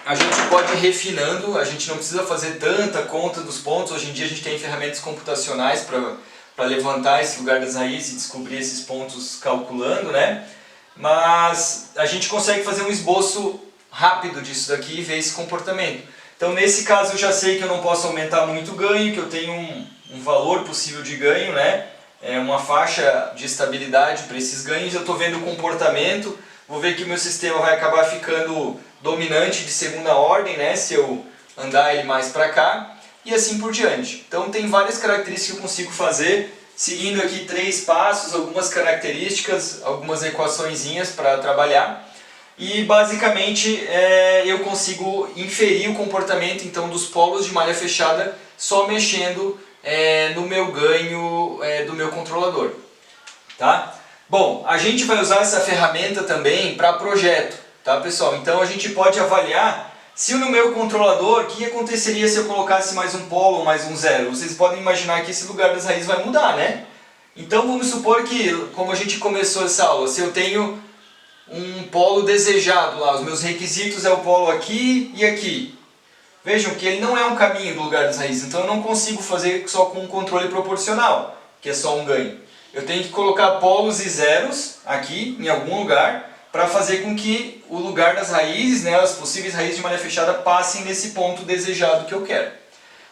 a gente pode ir refinando, a gente não precisa fazer tanta conta dos pontos. Hoje em dia a gente tem ferramentas computacionais para levantar esse lugar das raízes e descobrir esses pontos calculando, né? Mas a gente consegue fazer um esboço rápido disso daqui e ver esse comportamento. Então nesse caso eu já sei que eu não posso aumentar muito o ganho, que eu tenho um valor possível de ganho, né? Uma faixa de estabilidade para esses ganhos. Eu estou vendo o comportamento, vou ver que o meu sistema vai acabar ficando dominante de segunda ordem, né? Se eu andar ele mais para cá, e assim por diante. Então tem várias características que eu consigo fazer, seguindo aqui 3 passos, algumas características, algumas equaçõezinhas para trabalhar. E basicamente eu consigo inferir o comportamento então dos polos de malha fechada só mexendo no meu ganho do meu controlador. Tá? Bom, a gente vai usar essa ferramenta também para projeto, tá, pessoal? Então a gente pode avaliar se no meu controlador, o que aconteceria se eu colocasse mais um polo ou mais um zero. Vocês podem imaginar que esse lugar das raízes vai mudar, né? Então vamos supor que, como a gente começou essa aula, se eu tenho um polo desejado lá, os meus requisitos é o polo aqui e aqui. Vejam que ele não é um caminho do lugar das raízes, então eu não consigo fazer só com um controle proporcional, que é só um ganho. Eu tenho que colocar polos e zeros aqui, em algum lugar, para fazer com que o lugar das raízes, né, as possíveis raízes de malha fechada, passem nesse ponto desejado que eu quero.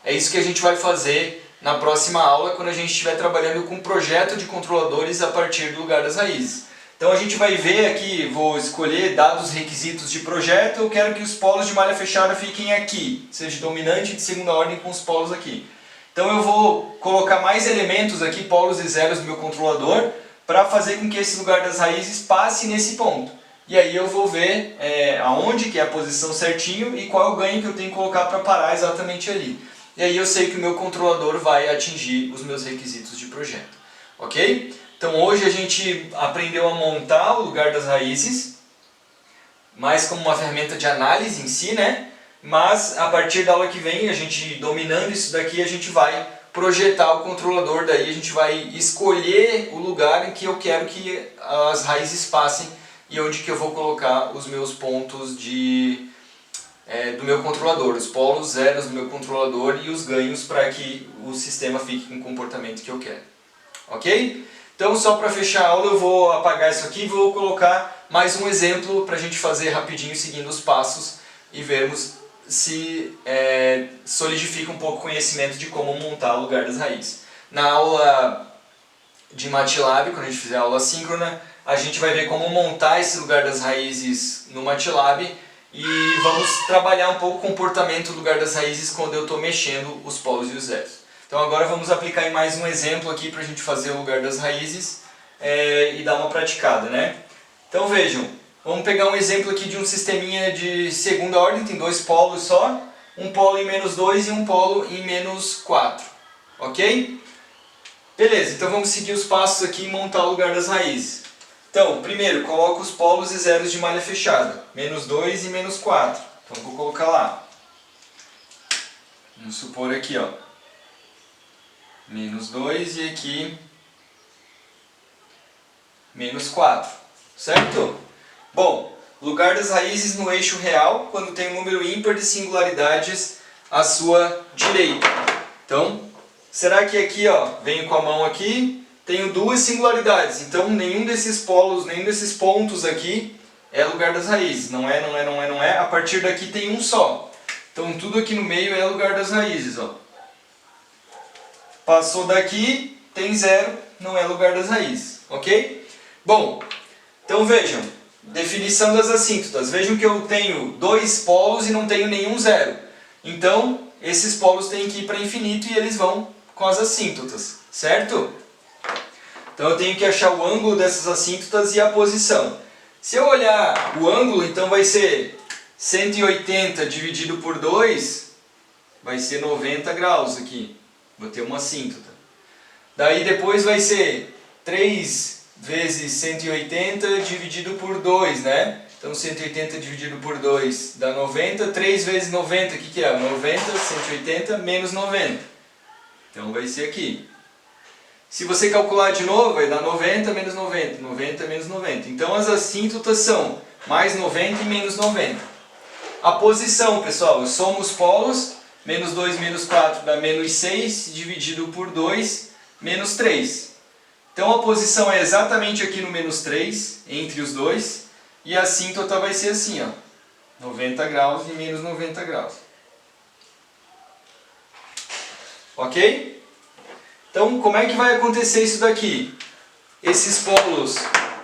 É isso que a gente vai fazer na próxima aula, quando a gente estiver trabalhando com um projeto de controladores a partir do lugar das raízes. Então a gente vai ver aqui, vou escolher, dados os requisitos de projeto, eu quero que os polos de malha fechada fiquem aqui, seja dominante de segunda ordem com os polos aqui. Então eu vou colocar mais elementos aqui, polos e zeros no meu controlador, para fazer com que esse lugar das raízes passe nesse ponto. E aí eu vou ver aonde que é a posição certinho e qual é o ganho que eu tenho que colocar para parar exatamente ali. E aí eu sei que o meu controlador vai atingir os meus requisitos de projeto. Ok? Então hoje a gente aprendeu a montar o lugar das raízes, mais como uma ferramenta de análise em si, né? Mas a partir da aula que vem, a gente dominando isso daqui, a gente vai projetar o controlador, daí a gente vai escolher o lugar em que eu quero que as raízes passem e onde que eu vou colocar os meus pontos do meu controlador, os polos zeros do meu controlador e os ganhos para que o sistema fique com o comportamento que eu quero. Ok? Então só para fechar a aula eu vou apagar isso aqui e vou colocar mais um exemplo para a gente fazer rapidinho seguindo os passos e vermos se solidifica um pouco o conhecimento de como montar o lugar das raízes. Na aula de MATLAB, quando a gente fizer a aula síncrona, a gente vai ver como montar esse lugar das raízes no MATLAB e vamos trabalhar um pouco o comportamento do lugar das raízes quando eu estou mexendo os polos e os zeros. Então agora vamos aplicar em mais um exemplo aqui para a gente fazer o lugar das raízes e dar uma praticada, né? Então vejam, vamos pegar um exemplo aqui de um sisteminha de segunda ordem, tem 2 polos só, um polo em -2 e um polo em -4, ok? Beleza, então vamos seguir os passos aqui e montar o lugar das raízes. Então, primeiro, coloco os polos e zeros de malha fechada, -2 e -4, então vou colocar lá. Vamos supor aqui, ó. -2 e aqui -4, certo? Bom, lugar das raízes no eixo real, quando tem um número ímpar de singularidades à sua direita. Então, será que aqui, ó, venho com a mão aqui, tenho 2 singularidades, então nenhum desses polos, nenhum desses pontos aqui é lugar das raízes, não é, a partir daqui tem um só. Então tudo aqui no meio é lugar das raízes, ó. Passou daqui, tem 0, não é lugar das raízes, ok? Bom, então vejam, definição das assíntotas. Vejam que eu tenho 2 polos e não tenho nenhum zero. Então, esses polos têm que ir para infinito e eles vão com as assíntotas, certo? Então eu tenho que achar o ângulo dessas assíntotas e a posição. Se eu olhar o ângulo, então vai ser 180 dividido por 2, vai ser 90 graus aqui. Vou ter uma assíntota. Daí depois vai ser 3 vezes 180 dividido por 2, né? Então 180 dividido por 2 dá 90. 3 vezes 90, o que é? 90, 180 menos 90. Então vai ser aqui. Se você calcular de novo, vai dar 90 menos 90, 90 menos 90. Então as assíntotas são mais 90 e menos 90. A posição, pessoal, eu somo os polos. -2 menos 4 dá -6, dividido por 2, menos 3. Então a posição é exatamente aqui no -3, entre os dois, e a assíntota vai ser assim, ó, 90 graus e menos 90 graus. Ok? Então, como é que vai acontecer isso daqui? Esses polos,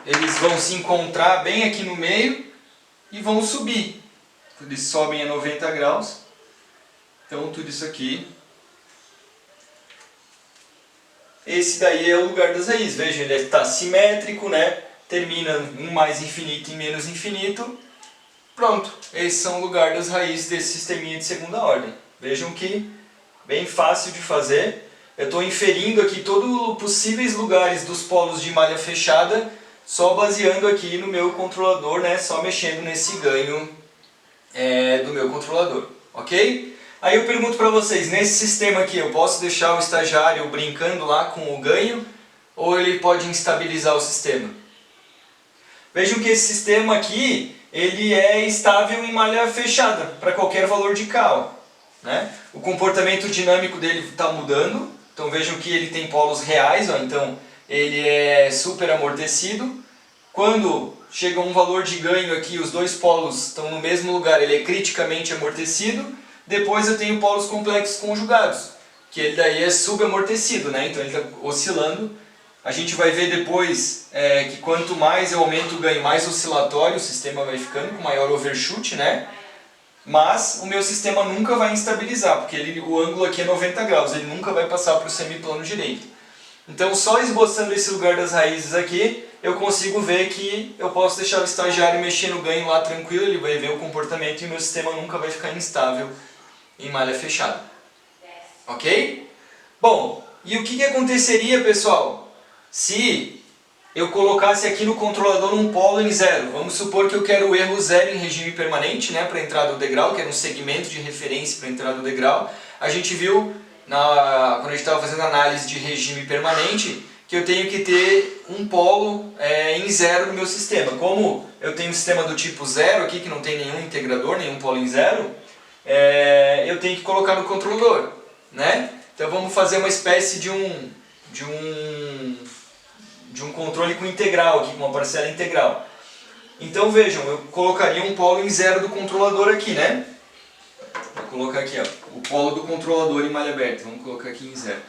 eles vão se encontrar bem aqui no meio e vão subir. Eles sobem a 90 graus. Então, tudo isso aqui. Esse daí é o lugar das raízes. Veja, ele está simétrico, né? Termina um mais infinito em menos infinito. Pronto, esses são o lugar das raízes desse sisteminha de segunda ordem. Vejam que bem fácil de fazer. Eu estou inferindo aqui todos os possíveis lugares dos polos de malha fechada, só baseando aqui no meu controlador, né? Só mexendo nesse ganho do meu controlador, ok? Aí eu pergunto para vocês, nesse sistema aqui, eu posso deixar o estagiário brincando lá com o ganho, ou ele pode instabilizar o sistema? Vejam que esse sistema aqui, ele é estável em malha fechada, para qualquer valor de K, né? O comportamento dinâmico dele está mudando, então vejam que ele tem polos reais, ó, então ele é super amortecido. Quando chega um valor de ganho aqui, os dois polos estão no mesmo lugar, ele é criticamente amortecido. Depois eu tenho polos complexos conjugados, que ele daí é subamortecido, né? Então ele está oscilando. A gente vai ver depois que quanto mais eu aumento o ganho, mais oscilatório o sistema vai ficando, com maior overshoot, né? Mas o meu sistema nunca vai instabilizar, porque o ângulo aqui é 90 graus, ele nunca vai passar para o semiplano direito. Então só esboçando esse lugar das raízes aqui, eu consigo ver que eu posso deixar o estagiário mexer no ganho lá tranquilo, ele vai ver o comportamento e o meu sistema nunca vai ficar instável em malha fechada. Ok? Bom, e o que aconteceria, pessoal, se eu colocasse aqui no controlador um polo em zero? Vamos supor que eu quero o erro zero em regime permanente, né, para a entrada do degrau, que era um segmento de referência para a entrada do degrau. A gente viu, quando a gente estava fazendo análise de regime permanente, que eu tenho que ter um polo em zero no meu sistema. Como eu tenho um sistema do tipo zero aqui, que não tem nenhum integrador, nenhum polo em zero, eu tenho que colocar no controlador, né? Então vamos fazer uma espécie de um controle com integral aqui, com uma parcela integral. Então vejam, eu colocaria um polo em zero do controlador aqui, né? Vou colocar aqui, ó, o polo do controlador em malha aberta, vamos colocar aqui em zero.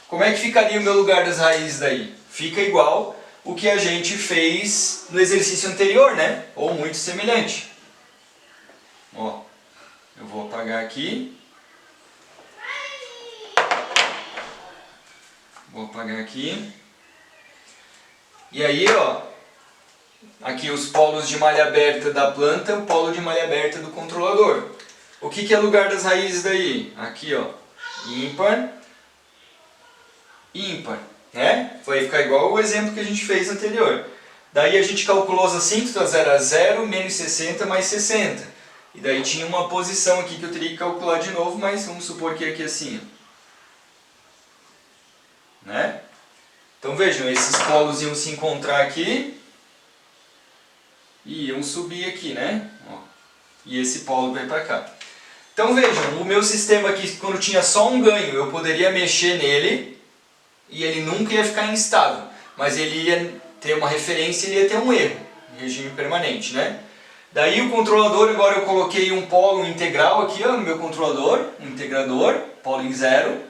Como é que ficaria o meu lugar das raízes daí? Fica igual o que a gente fez no exercício anterior, né? Ou muito semelhante. Ó, eu vou apagar aqui. Vou apagar aqui. E aí, ó, aqui os polos de malha aberta da planta, o polo de malha aberta do controlador. O que é lugar das raízes daí? Aqui, ó, ímpar, ímpar, né? Vai ficar igual o exemplo que a gente fez anterior. Daí a gente calculou as assíntotas, era 0, menos 60 mais 60. E daí tinha uma posição aqui que eu teria que calcular de novo, mas vamos supor que aqui assim, né? Então vejam, esses polos iam se encontrar aqui e iam subir aqui, né? Ó, e esse polo vai para cá. Então vejam, o meu sistema aqui, quando tinha só um ganho, eu poderia mexer nele e ele nunca ia ficar instável, mas ele ia ter uma referência e ele ia ter um erro, em regime permanente, né? Daí o controlador, agora eu coloquei um polo integral aqui, ó, no meu controlador, um integrador, polo em zero.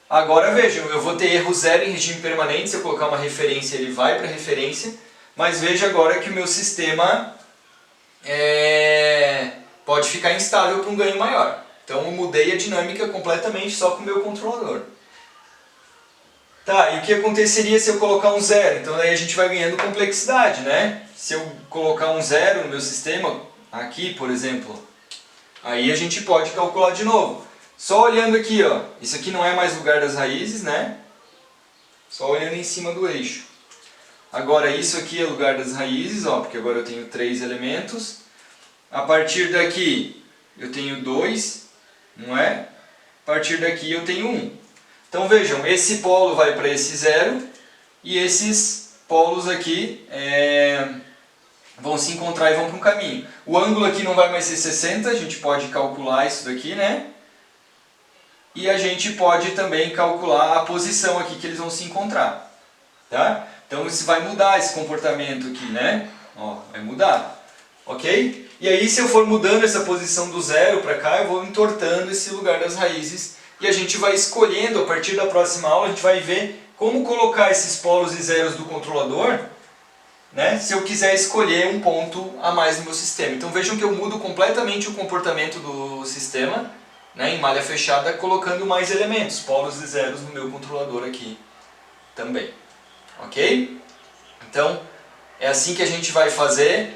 Agora vejam, eu vou ter erro zero em regime permanente, se eu colocar uma referência ele vai para a referência, mas veja agora que o meu sistema pode ficar instável para um ganho maior. Então eu mudei a dinâmica completamente só com o meu controlador. Tá, e o que aconteceria se eu colocar um zero? Então aí a gente vai ganhando complexidade, né? Se eu colocar um zero no meu sistema, aqui por exemplo, aí a gente pode calcular de novo. Só olhando aqui, ó, isso aqui não é mais lugar das raízes, né? Só olhando em cima do eixo. Agora isso aqui é lugar das raízes, ó, porque agora eu tenho 3 elementos. A partir daqui eu tenho 2, não é? A partir daqui eu tenho 1. Então vejam, esse polo vai para esse 0 e esses polos aqui vão se encontrar e vão para um caminho. O ângulo aqui não vai mais ser 60, a gente pode calcular isso daqui, né? E a gente pode também calcular a posição aqui que eles vão se encontrar, tá? Então isso vai mudar esse comportamento aqui, né? Ó, vai mudar, ok? E aí se eu for mudando essa posição do 0 para cá, eu vou entortando esse lugar das raízes e a gente vai escolhendo, a partir da próxima aula, a gente vai ver como colocar esses polos e zeros do controlador, né, se eu quiser escolher um ponto a mais no meu sistema. Então vejam que eu mudo completamente o comportamento do sistema, né, em malha fechada, colocando mais elementos, polos e zeros no meu controlador aqui também. Ok? Então, é assim que a gente vai fazer.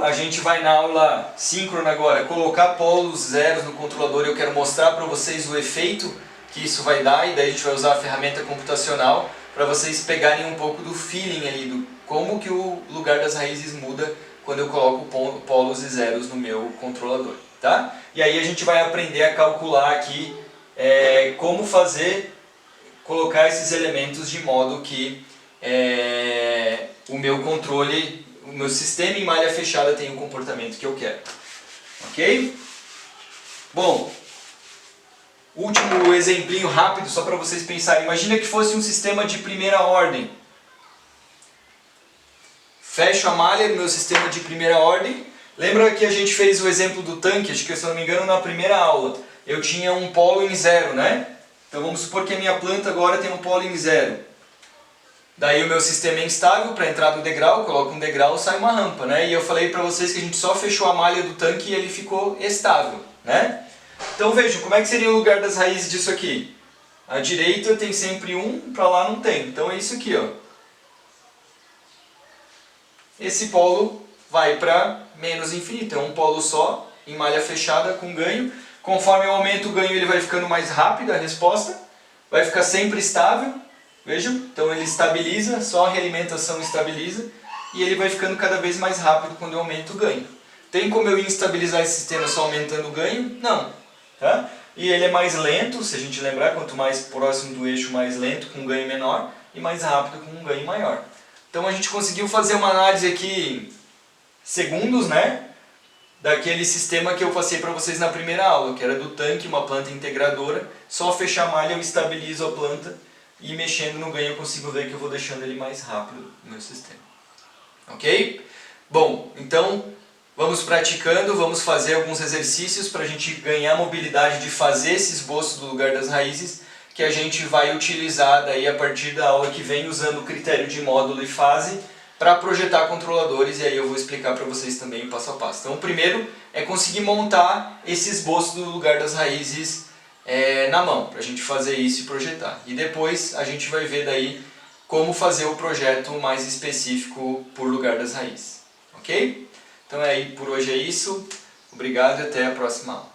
A gente vai na aula síncrona agora colocar polos, zeros no controlador. Eu quero mostrar para vocês o efeito que isso vai dar, e daí a gente vai usar a ferramenta computacional para vocês pegarem um pouco do feeling ali, do como que o lugar das raízes muda quando eu coloco polos e zeros no meu controlador. Tá? E aí a gente vai aprender a calcular aqui como colocar esses elementos de modo que o meu controle, o meu sistema em malha fechada tenha o comportamento que eu quero. Ok? Bom, último exemplinho rápido só para vocês pensarem. Imagina que fosse um sistema de primeira ordem. Fecho a malha no meu sistema de primeira ordem. Lembra que a gente fez o exemplo do tanque? Acho que, se eu não me engano, na primeira aula. Eu tinha um polo em zero, né? Então vamos supor que a minha planta agora tem um polo em zero. Daí o meu sistema é instável, para entrar no degrau, eu coloco um degrau e sai uma rampa, né? E eu falei para vocês que a gente só fechou a malha do tanque e ele ficou estável, né? Então vejam, como é que seria o lugar das raízes disso aqui? À direita tem sempre um, para lá não tem. Então é isso aqui, ó. Esse polo vai para menos infinito, é um polo só, em malha fechada com ganho. Conforme eu aumento o ganho, ele vai ficando mais rápido a resposta, vai ficar sempre estável. Vejam? Então ele estabiliza, só a realimentação estabiliza, e ele vai ficando cada vez mais rápido quando eu aumento o ganho. Tem como eu instabilizar esse sistema só aumentando o ganho? Não. Tá? E ele é mais lento, se a gente lembrar, quanto mais próximo do eixo, mais lento, com um ganho menor, e mais rápido, com um ganho maior. Então a gente conseguiu fazer uma análise aqui, segundos, né? Daquele sistema que eu passei para vocês na primeira aula, que era do tanque, uma planta integradora. Só fechar a malha eu estabilizo a planta, e mexendo no ganho eu consigo ver que eu vou deixando ele mais rápido no meu sistema. Ok? Bom, então vamos praticando, vamos fazer alguns exercícios para a gente ganhar a mobilidade de fazer esse esboço do lugar das raízes, que a gente vai utilizar daí a partir da aula que vem, usando o critério de módulo e fase, para projetar controladores, e aí eu vou explicar para vocês também o passo a passo. Então o primeiro é conseguir montar esse esboço do lugar das raízes na mão, para a gente fazer isso e projetar. E depois a gente vai ver daí como fazer o projeto mais específico por lugar das raízes. Ok? Então por hoje é isso. Obrigado e até a próxima aula.